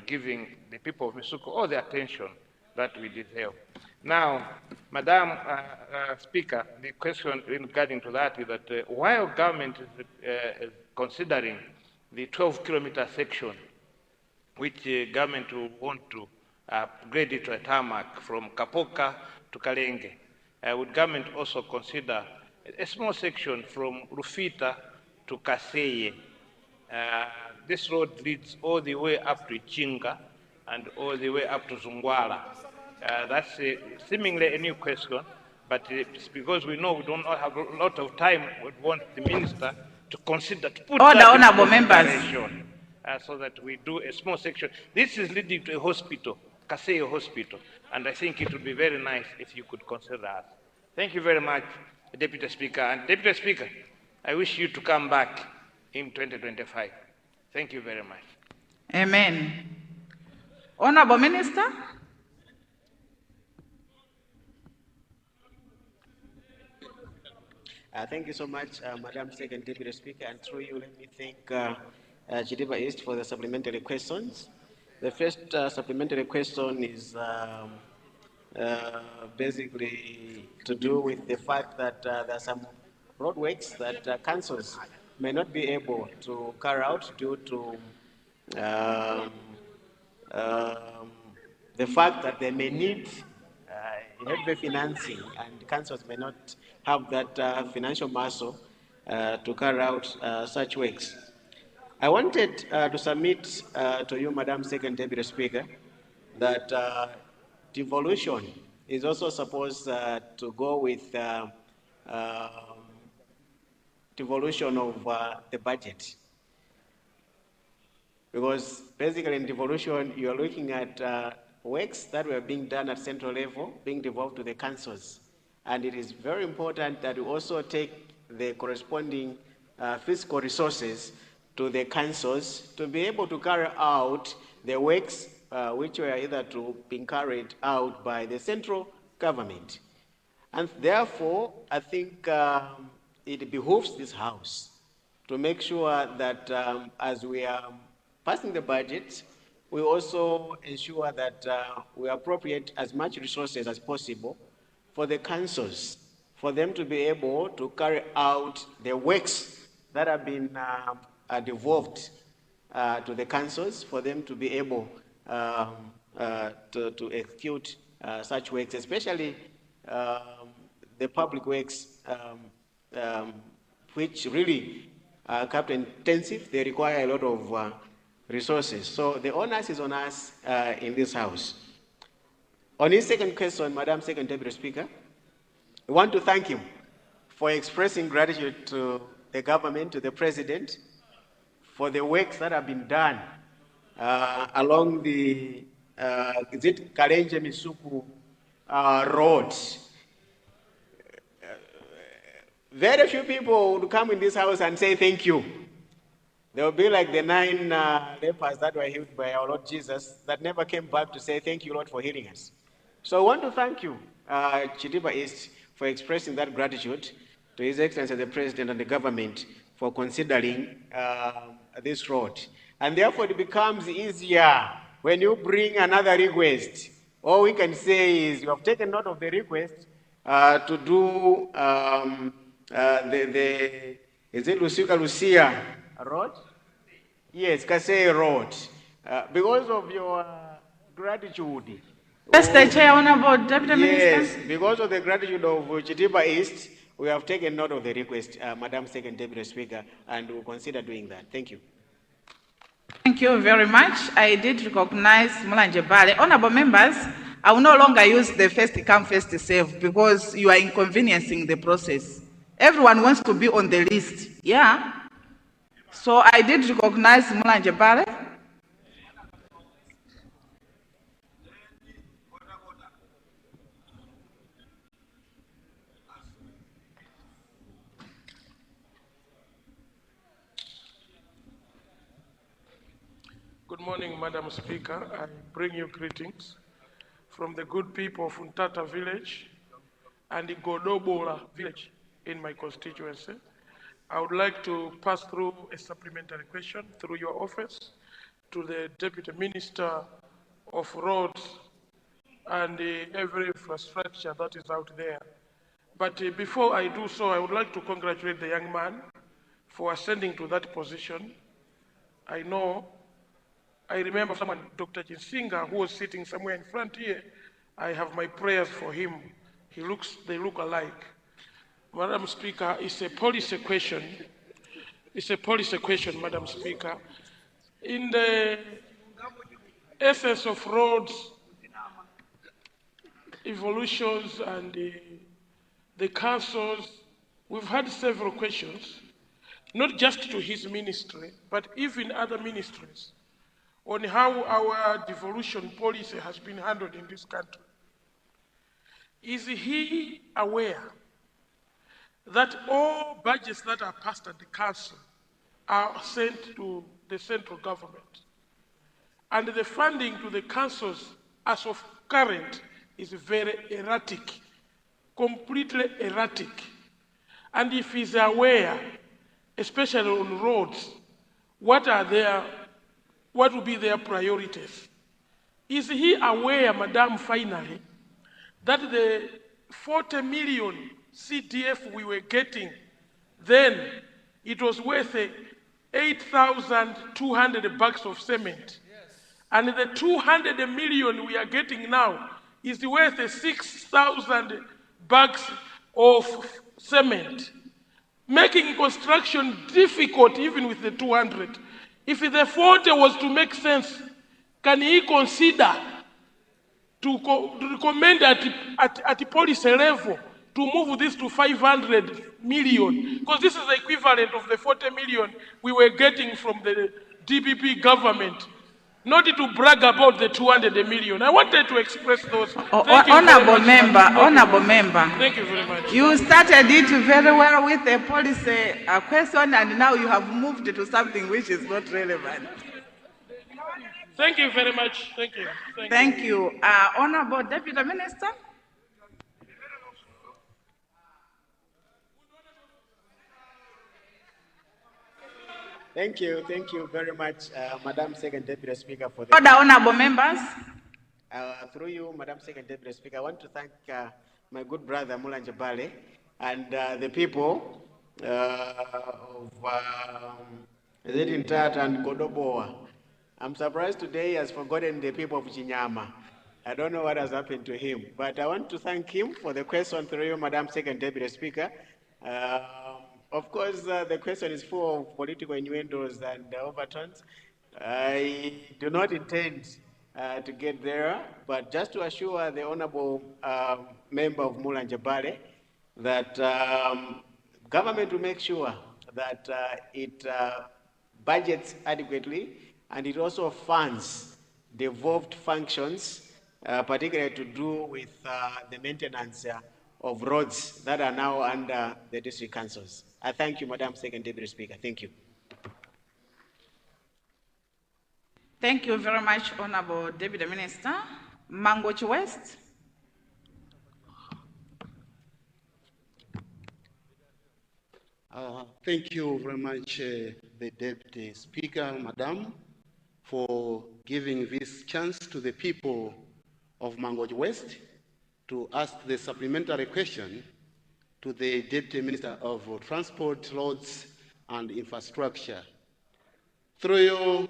giving the people of Misuku all the attention that we deserve. Now, Madam Speaker, the question regarding to that is that while government is considering the 12-kilometer section, which government will want to upgrade it to a tarmac from Kapoka to Kalenge, would government also consider a small section from Rufita to Kaseye? This road leads all the way up to Chinga and all the way up to Zungwala. That's seemingly a new question, but it's because we know we don't have a lot of time. We want the minister to consider to put Order, that honorable in members. consideration, so that we do a small section. This is leading to a hospital, Kaseye Hospital, and I think it would be very nice if you could consider us. Thank you very much, Deputy Speaker. And Deputy Speaker, I wish you to come back in 2025. Thank you very much. Amen. Honorable Minister. Thank you so much, Madam Second Deputy Speaker, and through you, let me thank Chidiba East for the supplementary questions. The first supplementary question is basically to do with the fact that there are some roadworks that councils may not be able to carry out due to the fact that they may need heavy financing, and councils may not have that financial muscle to carry out such works. I wanted to submit to you, Madam Second Deputy Speaker, that devolution is also supposed to go with devolution of the budget. Because basically in devolution, you're looking at works that were being done at central level, being devolved to the councils. And it is very important that we also take the corresponding fiscal resources to the councils to be able to carry out the works which were either to be carried out by the central government. And therefore, I think it behooves this House to make sure that as we are passing the budget, we also ensure that we appropriate as much resources as possible for the councils, for them to be able to carry out the works that have been devolved to the councils, for them to be able to execute such works, especially the public works, which really are capital intensive. They require a lot of resources. So the onus is on us in this House. On his second question, Madam Second Deputy Speaker, I want to thank him for expressing gratitude to the government, to the President, for the works that have been done along the Karenje Misuku road. Very few people would come in this House and say thank you. They will be like the 9 lepers that were healed by our Lord Jesus that never came back to say thank you, Lord, for healing us. So I want to thank you, Chitipa East, for expressing that gratitude to His Excellency the President and the government for considering this road. And therefore it becomes easier when you bring another request. All we can say is you have taken note of the request to do is it Lucia Road? Yes, Kasei Road. Because of your gratitude. Mr. Chair, Honorable Deputy Minister. Yes, because of the gratitude of Chitipa East, we have taken note of the request, Madam Second Deputy Speaker, and we'll consider doing that. Thank you. Thank you very much. I did recognize Mulanje Bale. Honorable members, I will no longer use the first come, first serve because you are inconveniencing the process. Everyone wants to be on the list. Yeah. So I did recognize Mulanje Bale. Good morning, Madam Speaker. I bring you greetings from the good people of Untata village and the Godobola village in my constituency. I would like to pass through a supplementary question through your office to the Deputy Minister of Roads and every infrastructure that is out there. But before I do so, I would like to congratulate the young man for ascending to that position. I remember someone, Dr. Jinsinga, who was sitting somewhere in front here. I have my prayers for him. They look alike. Madam Speaker, it's a policy question. It's a policy question, Madam Speaker. In the essence of roads, evolutions, and the councils, we've had several questions, not just to his ministry, but even other ministries, on how our devolution policy has been handled in this country. Is he aware that all budgets that are passed at the council are sent to the central government? And the funding to the councils as of current is very erratic, completely erratic. And if he's aware, especially on roads, what will be their priorities? Is he aware, Madam, finally, that the 40 million CDF we were getting, then it was worth 8,200 bags of cement. Yes. And the 200 million we are getting now is worth 6,000 bags of cement, making construction difficult even with the 200. If the 40 was to make sense, can he consider to recommend at the policy level to move this to 500 million? Because this is the equivalent of the 40 million we were getting from the DPP government. Not to brag about the 200 million. I wanted to express those. Honorable member. Thank you very much. You started it very well with a policy question, and now you have moved to something which is not relevant. Thank you very much. Thank you. Thank you. Honorable Deputy Minister. Thank you very much, Madam Second Deputy Speaker, for the... Order, honorable members. Through you, Madam Second Deputy Speaker, I want to thank my good brother Mulanje Bale and the people of Zetintat and Godoboa. I'm surprised today he has forgotten the people of Chinyama. I don't know what has happened to him, but I want to thank him for the question through you, Madam Second Deputy Speaker. Of course, the question is full of political innuendos and overtones. I do not intend to get there, but just to assure the honorable member of Mulanje Bale that government will make sure that it budgets adequately and it also funds devolved functions, particularly to do with the maintenance of roads that are now under the district councils. I thank you, Madam Second Deputy Speaker. Thank you. Thank you very much, Honorable Deputy Minister. Mangochi West. Thank you very much, the Deputy Speaker, Madam, for giving this chance to the people of Mangochi West to ask the supplementary question to the Deputy Minister of Transport, Roads and Infrastructure. Through you,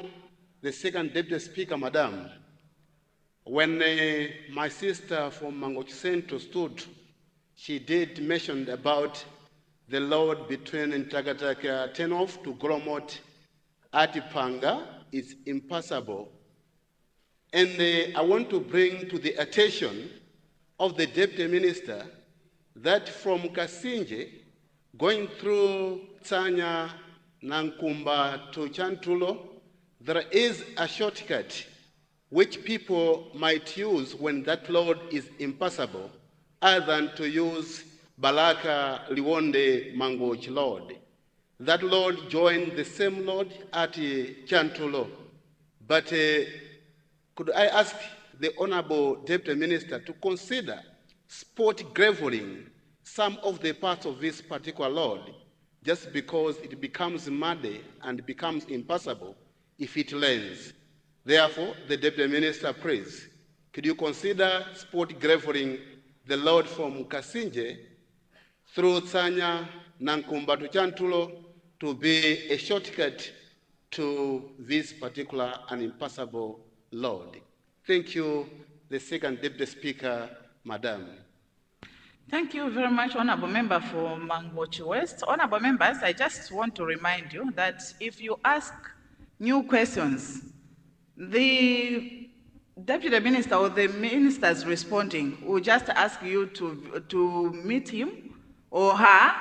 the Second Deputy Speaker, Madam, when my sister from Mangochi Central stood, she did mention about the road between Ntagataka Turnoff to Gromot Atipanga is impassable. And I want to bring to the attention of the Deputy Minister that from Kasinje, going through Tsanya, Nankumba to Chantulo, there is a shortcut which people might use when that road is impassable, other than to use Balaka Liwonde Mangochi Road. That road joined the same road at Chantulo. But could I ask the Honorable Deputy Minister to consider spot graveling some of the parts of this particular road, just because it becomes muddy and becomes impassable if it rains. Therefore, the Deputy Minister, please, could you consider spot graveling the road from Kasinje through Tsanya, Nankumba to Chantulo to be a shortcut to this particular and impassable road? Thank you, the Second Deputy Speaker, Madam. Thank you very much, Honorable Member for Mangochi West. Honorable members, I just want to remind you that if you ask new questions, the Deputy Minister or the ministers responding will just ask you to meet him or her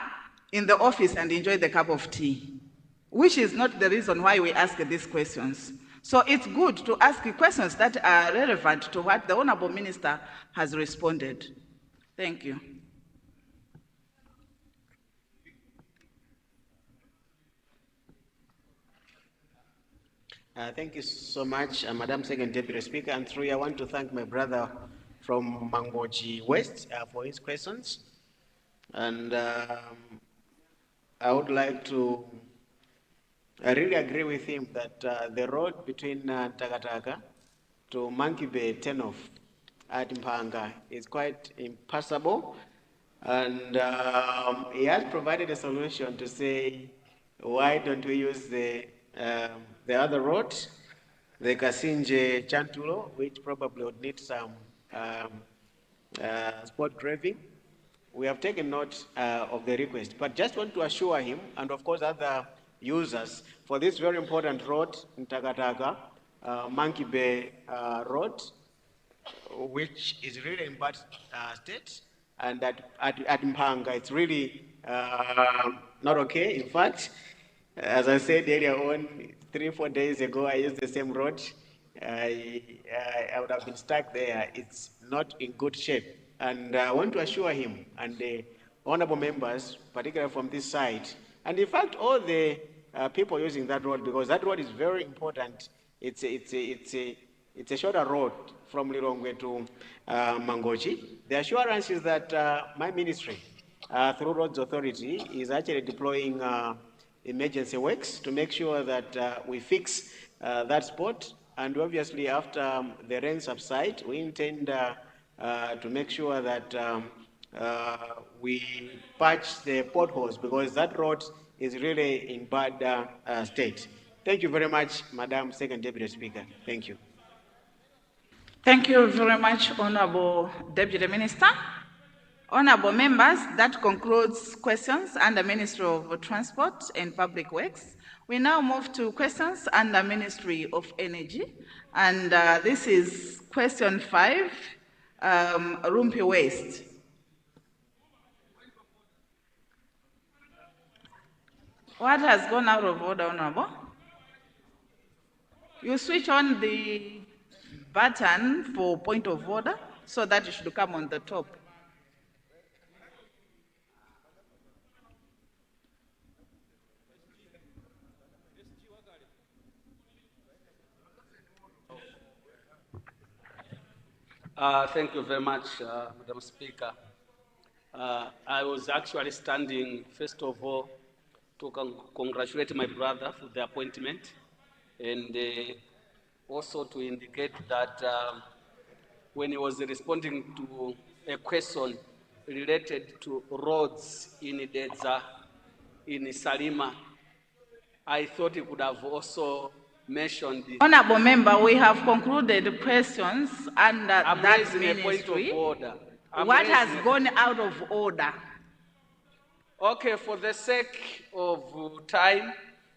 in the office and enjoy the cup of tea, which is not the reason why we ask these questions. So it's good to ask questions that are relevant to what the Honorable Minister has responded. Thank you. Thank you so much, Madam Second Deputy Speaker. And through you, I want to thank my brother from Mangochi West for his questions. And I would like to I really agree with him that the road between Tagataka to Monkey Bay Turnoff at Mpanga is quite impassable. And he has provided a solution to say, why don't we use the other road, the Kasinje Chantulo, which probably would need some spot graving. We have taken note of the request, but just want to assure him, and of course other users, for this very important road in Tagataka, Monkey Bay Road, which is really in bad state, and that at Mpanga it's really not okay. In fact, as I said earlier on, 3-4 days ago, I used the same road. I would have been stuck there. It's not in good shape. And I want to assure him and the honorable members, particularly from this side, and in fact all the people using that road, because that road is very important. It's a shorter road from Lilongwe to Mangochi. The assurance is that my ministry, through Roads Authority, is actually deploying emergency works to make sure that we fix that spot. And obviously, after the rain subside, we intend to make sure that we patch the potholes, because that road is really in bad state. Thank you very much, Madam Second Deputy Speaker. Thank you. Thank you very much, Honorable Deputy Minister. Honorable members, that concludes questions under Ministry of Transport and Public Works. We now move to questions under Ministry of Energy. And this is question 5, Rumpi Waste. What has gone out of order, Honorable? You switch on the button for point of order so that it should come on the top. Thank you very much, Madam Speaker. I was actually standing, first of all, to congratulate my brother for the appointment, and also to indicate that when he was responding to a question related to roads in Dedza, in Salima, I thought he could have also mentioned this. Honorable member, we have concluded questions under I'm that raising a point ministry. of order. What has gone out of order? Okay, for the sake of time,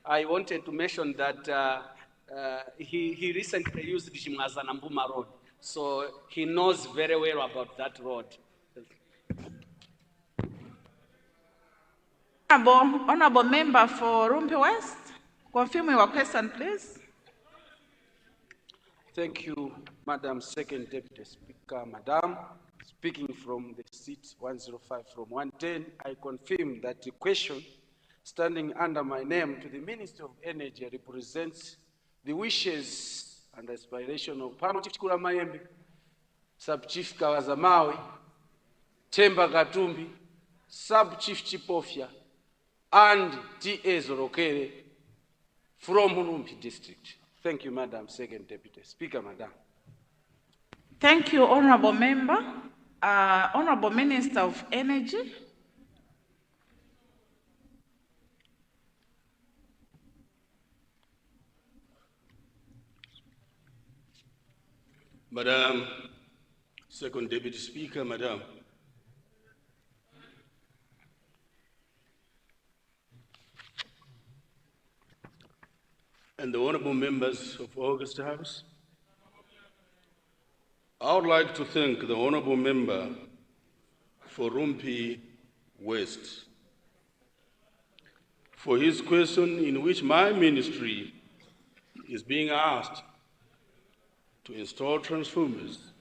I wanted to mention that he recently used Jimazanambuma Road, so he knows very well about that road. Honorable member for Rumpi West, confirm your question, please. Thank you, Madam Second Deputy Speaker. Madam, speaking from the seat 105 from 110, I confirm that the question standing under my name to the Minister of Energy represents the wishes and aspiration of Pano Chief Chikula Mayembe, Sub-Chief Kawazamawi, Temba Gatumbi, Sub-Chief Chipofya, and T.A. Zorokere from Hunumpi District. Thank you, Madam Second Deputy Speaker. Madam. Thank you, Honorable Member. Honorable Minister of Energy. Madam Second Deputy Speaker, Madam. And the honorable members of August House, I would like to thank the honorable member for Rumpi West for his question, in which my ministry is being asked to install transformers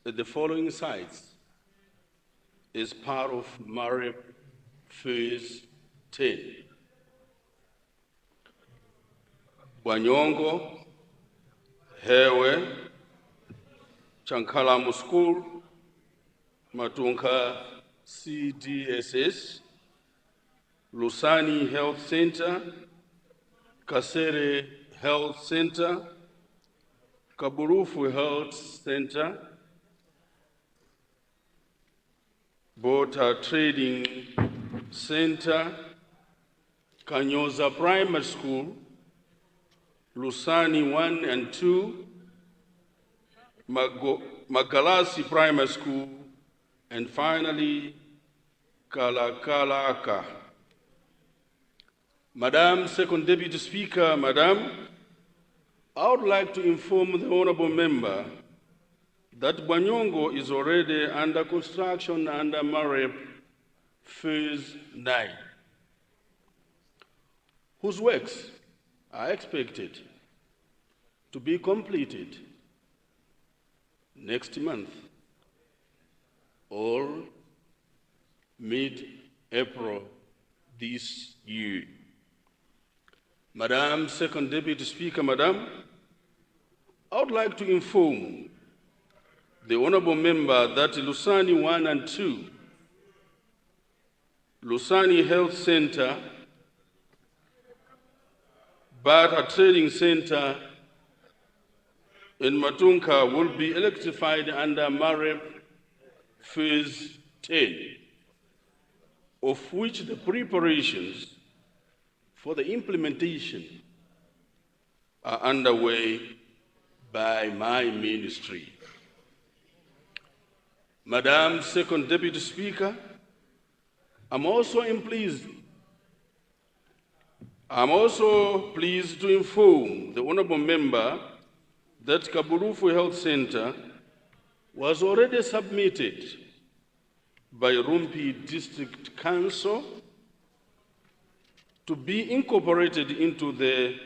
at the following sites as part of MAREP Phase 10. Bwanyongo, Hewe, Chankalamu School, Matunka CDSS, Lusani Health Center, Kasere Health Center, Kaburufu Health Center, Bota Trading Center, Kanyoza Primary School, Lusani 1 and 2, Magalasi Primary School, and finally, Kalakalaka. Madam Second Deputy Speaker, Madam, I would like to inform the honorable member that Bwanyongo is already under construction under MAREP Phase 9, whose works are expected to be completed next month or mid-April this year. Madam Second Deputy Speaker, Madam, I would like to inform the Honourable Member that Lusani 1 and 2, Lusani Health Center, Bata Trading Center, and Matunka will be electrified under MAREP Phase 10, of which the preparations for the implementation are underway by my ministry. Madam Second Deputy Speaker, I'm also pleased to inform the Honourable Member that Kaburufu Health Center was already submitted by Rumpi District Council to be incorporated into the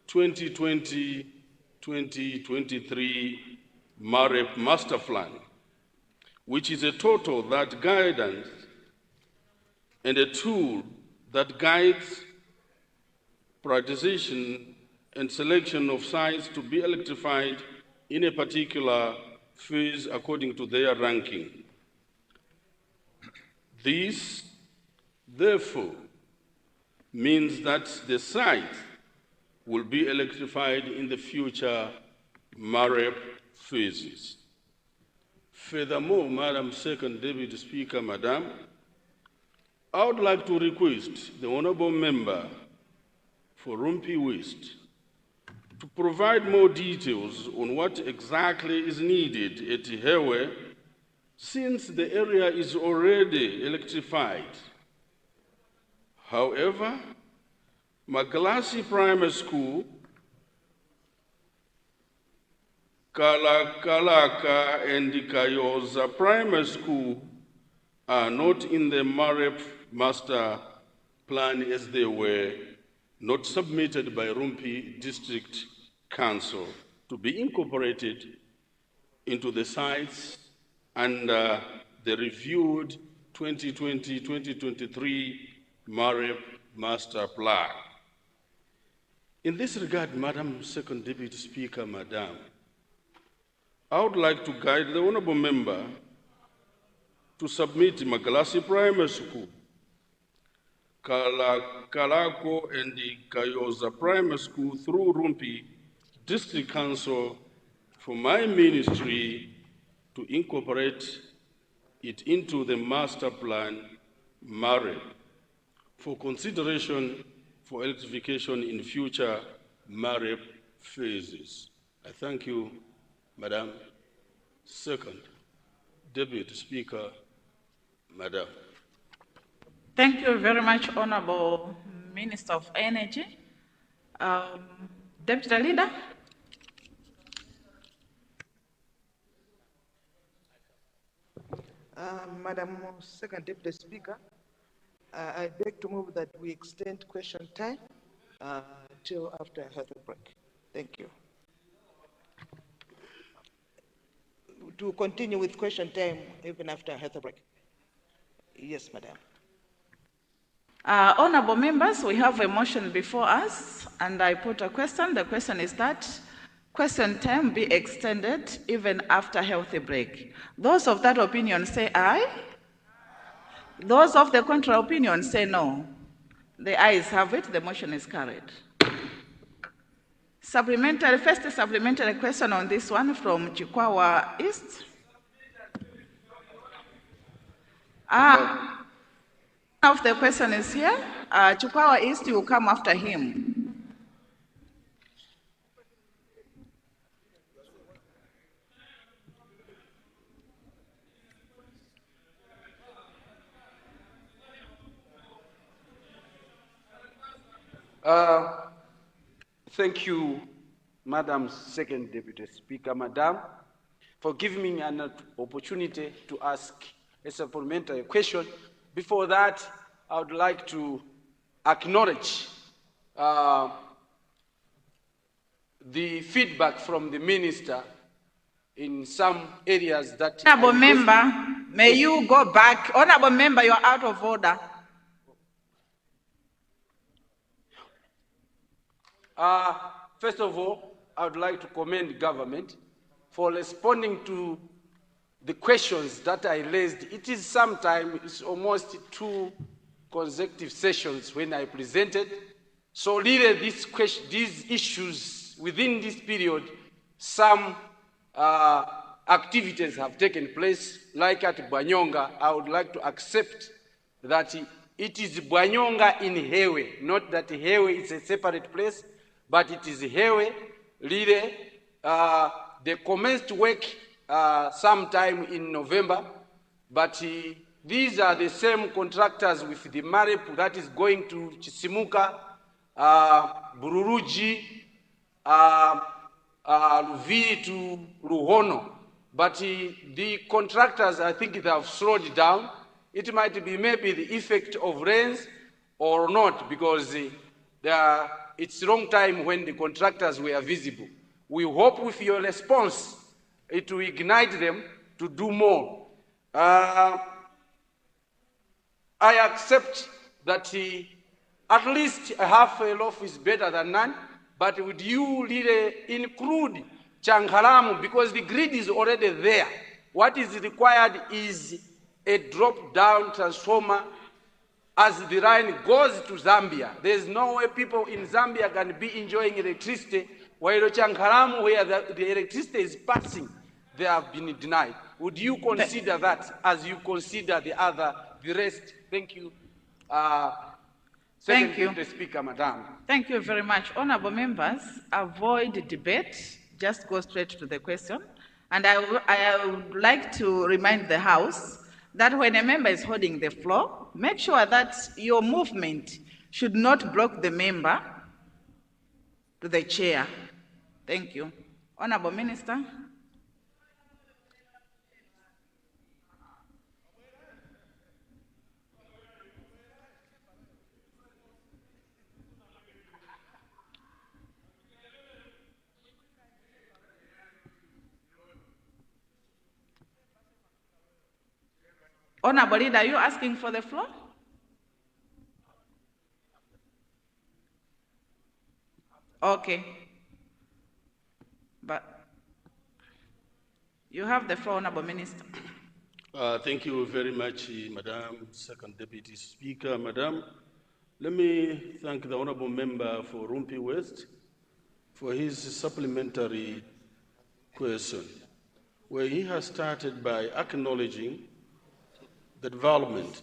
2020-2023 MAREP Master Plan, which is a total that guidance and a tool that guides prioritization and selection of sites to be electrified in a particular phase according to their ranking. This, therefore, means that the site will be electrified in the future MAREP phases. Furthermore, Madam Second Deputy Speaker, Madam, I would like to request the Honourable Member for Rumpi West to provide more details on what exactly is needed at Hewe, since the area is already electrified. However, Magalasi Primary School, Kalakalaka and Kayoza Primary School are not in the MAREP Master Plan as they were not submitted by Rumpi District Council to be incorporated into the sites under the reviewed 2020-2023 MAREP Master Plan. In this regard, Madam Second Deputy Speaker, Madam, I would like to guide the Honourable Member to submit Magalasi Primary School, Kalako and the Kayoza Primary School through Rumpi District Council for my ministry to incorporate it into the Master Plan MAREP for consideration for electrification in future MAREP phases. I thank you, Madam Second Deputy Speaker, Madam. Thank you very much, Honourable Minister of Energy. Deputy Leader. Madam Second Deputy Speaker, I beg to move that we extend question time till after a health break. Thank you. To continue with question time even after a health break. Yes, Madam. Honourable members, we have a motion before us, and I put a question. The question is that question time be extended even after healthy break. Those of that opinion say aye. Those of the contrary opinion say no. The ayes have it, the motion is carried. First supplementary question on this one from Chikwawa East. Of the question is here. Chikwawa East, you will come after him. Thank you, Madam Second Deputy Speaker, Madam, for giving me an opportunity to ask a supplementary question. Before that, I would like to acknowledge the feedback from the Minister in some areas that... Honourable Member, may you go back. Honourable Member, you are out of order. First of all, I would like to commend government for responding to the questions that I raised. It is sometimes, it's almost 2 consecutive sessions when I presented. So really these issues within this period, some activities have taken place, like at Bwanyonga. I would like to accept that it is Bwanyonga in Hewe, not that Hewe is a separate place, but it is Hewe. Really, they commenced work sometime in November, but these are the same contractors with the MAREP that is going to Chisimuka, Bururuji, Luvi to Ruhono. But the contractors, I think they have slowed down. It might be maybe the effect of rains or not, because it's a long time when the contractors were visible. We hope with your response, it will ignite them to do more. I accept that at least half a loaf is better than none, but would you really include Chankalamu, because the grid is already there. What is required is a drop-down transformer as the line goes to Zambia. There's no way people in Zambia can be enjoying electricity while Chankalamu, where the electricity is passing, they have been denied. Would you consider that as you consider the rest? Thank you. Thank you. The Speaker, Madam. Thank you very much. Honorable members, avoid debate. Just go straight to the question. And I would like to remind the House that when a member is holding the floor, make sure that your movement should not block the member to the chair. Thank you. Honorable Minister. Honorable Leader, are you asking for the floor? Okay. But you have the floor, Honorable Minister. Thank you very much, Madam Second Deputy Speaker. Madam, let me thank the Honorable Member for Rumpi West for his supplementary question, where he has started by acknowledging the development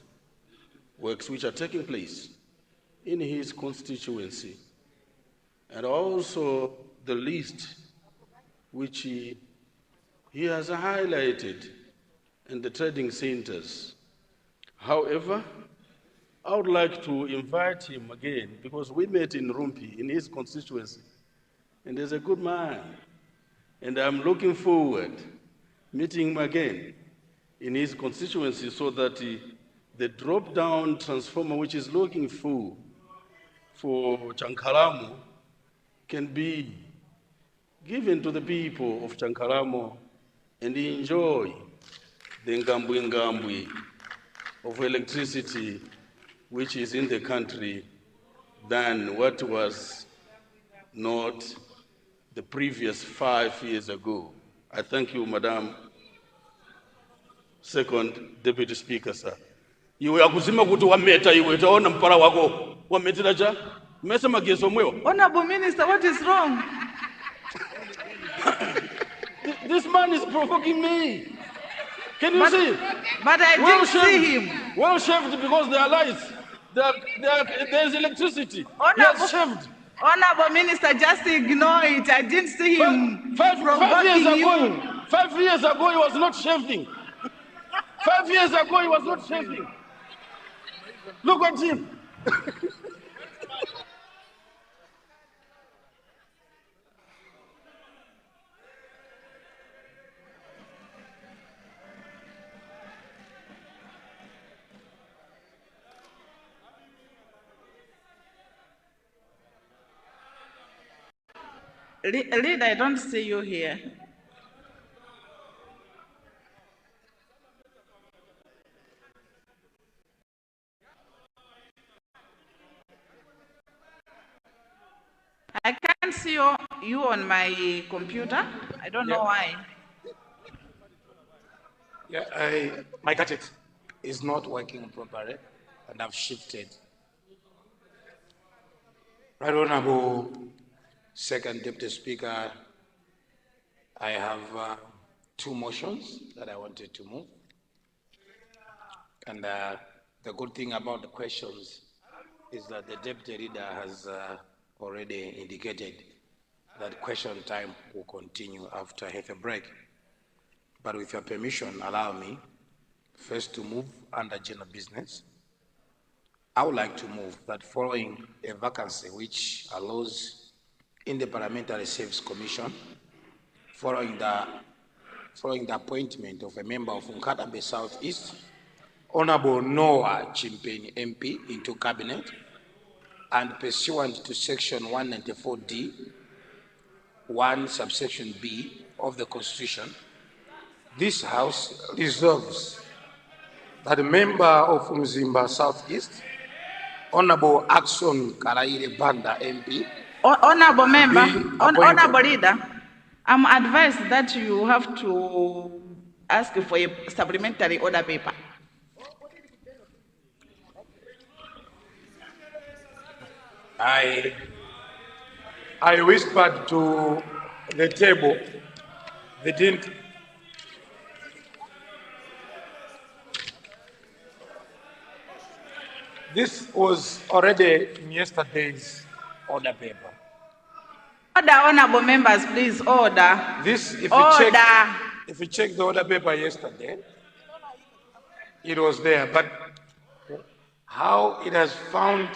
works which are taking place in his constituency, and also the list which he has highlighted in the trading centers. However, I would like to invite him again, because we met in Rumpi, in his constituency, and he's a good man, and I'm looking forward meeting him again in his constituency, so that the drop-down transformer which is looking for Chankalamu can be given to the people of Chankalamu and enjoy the ngambwi of electricity which is in the country than what was not the previous 5 years ago. I thank you, Madam Second Deputy Speaker, sir. Iwe akuzima kuti wameta iwe taona mpara wako wametera cha mesa magezo mwewo. Honorable Minister, what is wrong? This man is provoking me. Can you see? But I didn't see him. Well shaved because they are lights. There is electricity. Honorable, shaved. Honorable Minister, just ignore it. I didn't see him. 5 years ago, he was not shaving. 5 years ago, he was not shaving. Look at him. Leader, I don't see you here. I can't can't see you on my computer. I don't know why. Yeah, my gadget is not working properly, and I've shifted. Right Honorable Second Deputy Speaker, I have two motions that I wanted to move. And the good thing about the questions is that the Deputy Leader has already indicated that question time will continue after a break. But with your permission, allow me first to move under general business. I would like to move that following a vacancy which allows in the Parliamentary Service Commission, following the appointment of a member of Kazitape South East, Honorable Noah Chimpeni MP into Cabinet, and pursuant to Section 194D, 1 subsection B of the Constitution, this House resolves that a member of Mzimba South East, Honorable Axon Karaire Banda MP, Honorable member, honorable leader, I'm advised that you have to ask for a supplementary order paper. I whispered to the table, they didn't. This was already in yesterday's order paper. Order, honorable members, please, order. This, if you check the order paper yesterday, it was there, but how it has found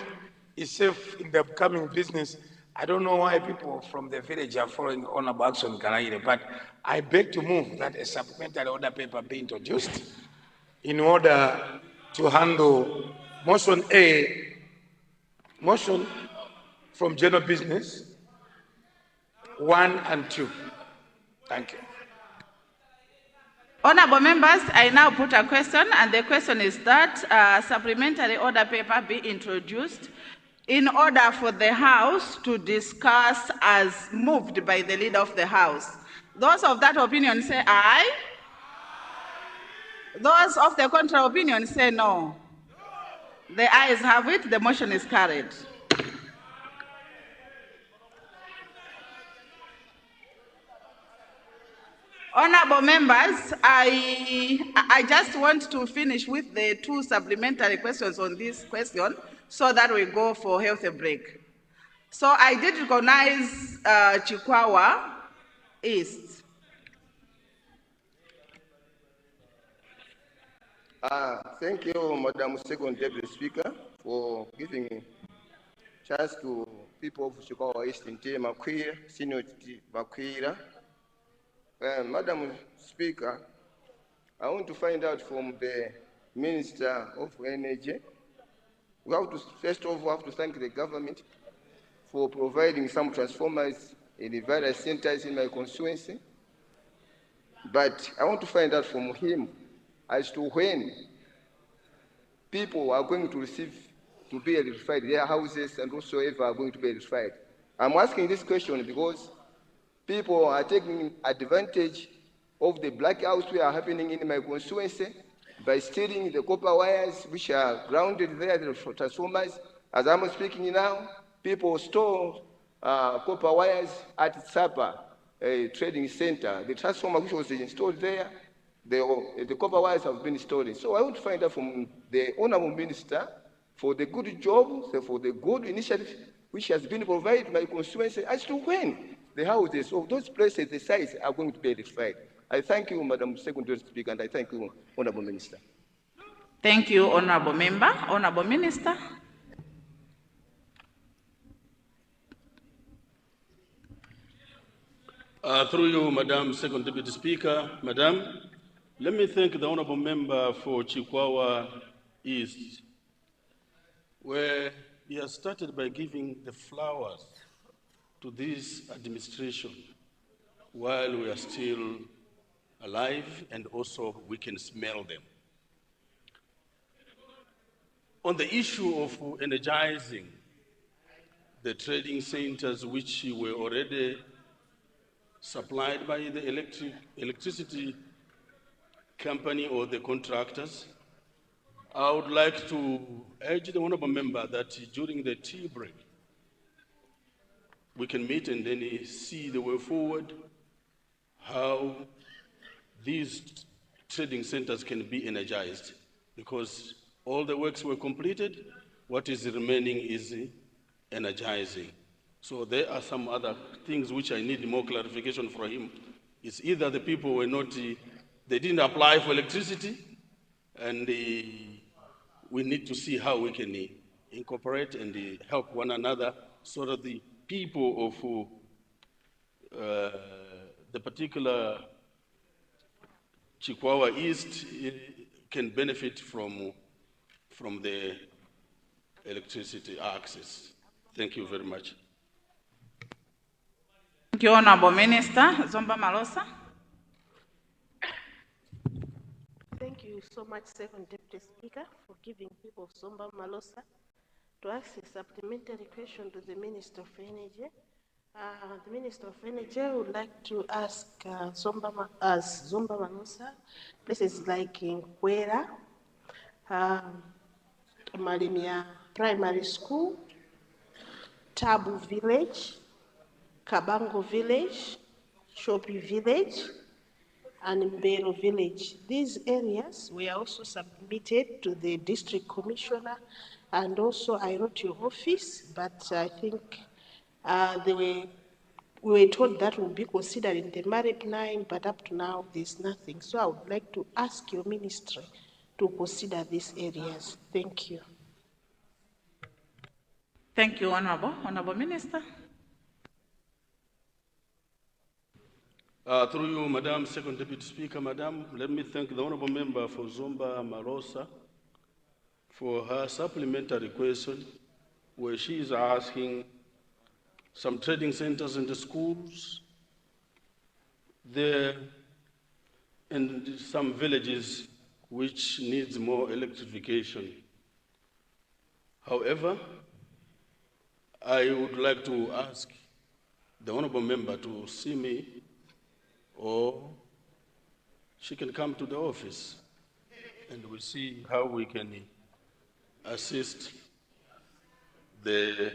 itself in the upcoming business, I don't know why people from the village are following Honorable Axon Karaire, but I beg to move that a supplementary order paper be introduced in order to handle motion A, motion from general business, 1 and 2. Thank you. Honorable members, I now put a question, and the question is that supplementary order paper be introduced in order for the House to discuss as moved by the leader of the House. Those of that opinion say aye. Those of the contrary opinion say no. The ayes have it, the motion is carried. Honorable members, I just want to finish with the 2 supplementary questions on this question so that we go for health break. So I did recognize Chikwawa East. Thank you, Madam Second Deputy Speaker, for giving chance to people of Chikwawa East in Makwira, Senior Makwira. Madam Speaker, I want to find out from the Minister of Energy. We have to, first of all, thank the government for providing some transformers in the various centers in my constituency. But I want to find out from him as to when people are going to receive to be electrified, their houses and whatsoever are going to be electrified. I'm asking this question because people are taking advantage of the blackouts which are happening in my constituency by stealing the copper wires which are grounded there for transformers. As I'm speaking now, people store copper wires at Sapa trading center. The transformer which was installed there, the copper wires have been stolen. So I want to find out from the Honorable Minister for the good job, for the good initiative which has been provided by constituency as to when the houses of those places, the sites are going to be edified. I thank you, Madam Secretary Speaker, and I thank you, Honorable Minister. Thank you, Honorable Member. Honorable Minister. Through you, Madam Second Deputy Speaker, Madam, let me thank the Honorable Member for Chikwawa East, where he has started by giving the flowers to this administration while we are still alive and also we can smell them. On the issue of energizing the trading centers which were already supplied by the electricity company or the contractors. I would like to urge the honorable member that during the tea break, we can meet and then see the way forward, how these trading centers can be energized, because all the works were completed. What is remaining is energizing. So there are some other things which I need more clarification from him. It's either the people were not, they didn't apply for electricity, and we need to see how we can incorporate and help one another so that the people of the particular Chikwawa East can benefit from the electricity access. Thank you very much. Thank you, Honorable Minister. Zomba Malosa. Thank you so much, Second Deputy Speaker, for giving people of Zomba Malosa to ask a supplementary question to the Minister of Energy. The Minister of Energy would like to ask Zomba Malosa, places like in Kwera, Malimia Primary School, Tabu Village, Kabango Village, Shopi Village, and Mbero Village. These areas were also submitted to the District Commissioner, and also I wrote your office, but I think we were told that will be considered in the MAREP 9, but up to now there's nothing. So I would like to ask your ministry to consider these areas. Thank you. Thank you, Honorable Minister. Through you, Madam Second Deputy Speaker, Madam, let me thank the honorable member for Zomba Malosa for her supplementary question, where she is asking some trading centers in the schools there and some villages which needs more electrification. However, I would like to ask the honorable member to see me, or she can come to the office and we'll see how we can assist these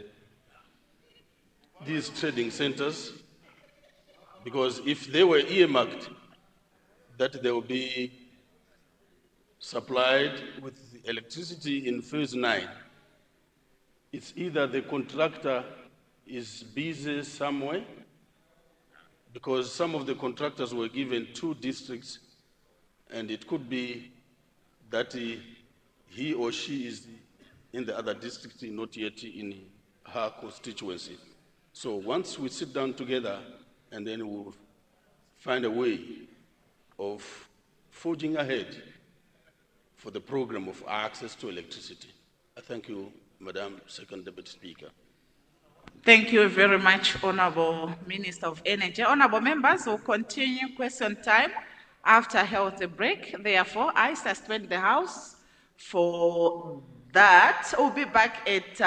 trading centers, because if they were earmarked that they will be supplied with electricity in phase 9, it's either the contractor is busy somewhere, because some of the contractors were given 2 districts, and it could be that he or she is in the other district, not yet in her constituency. So once we sit down together, and then we'll find a way of forging ahead for the program of access to electricity. I thank you, Madam Second Deputy Speaker. Thank you very much, Honorable Minister of Energy. Honorable members, will continue question time after health break. Therefore, I suspend the House for that. We'll be back at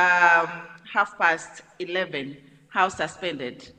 11:30. House suspended.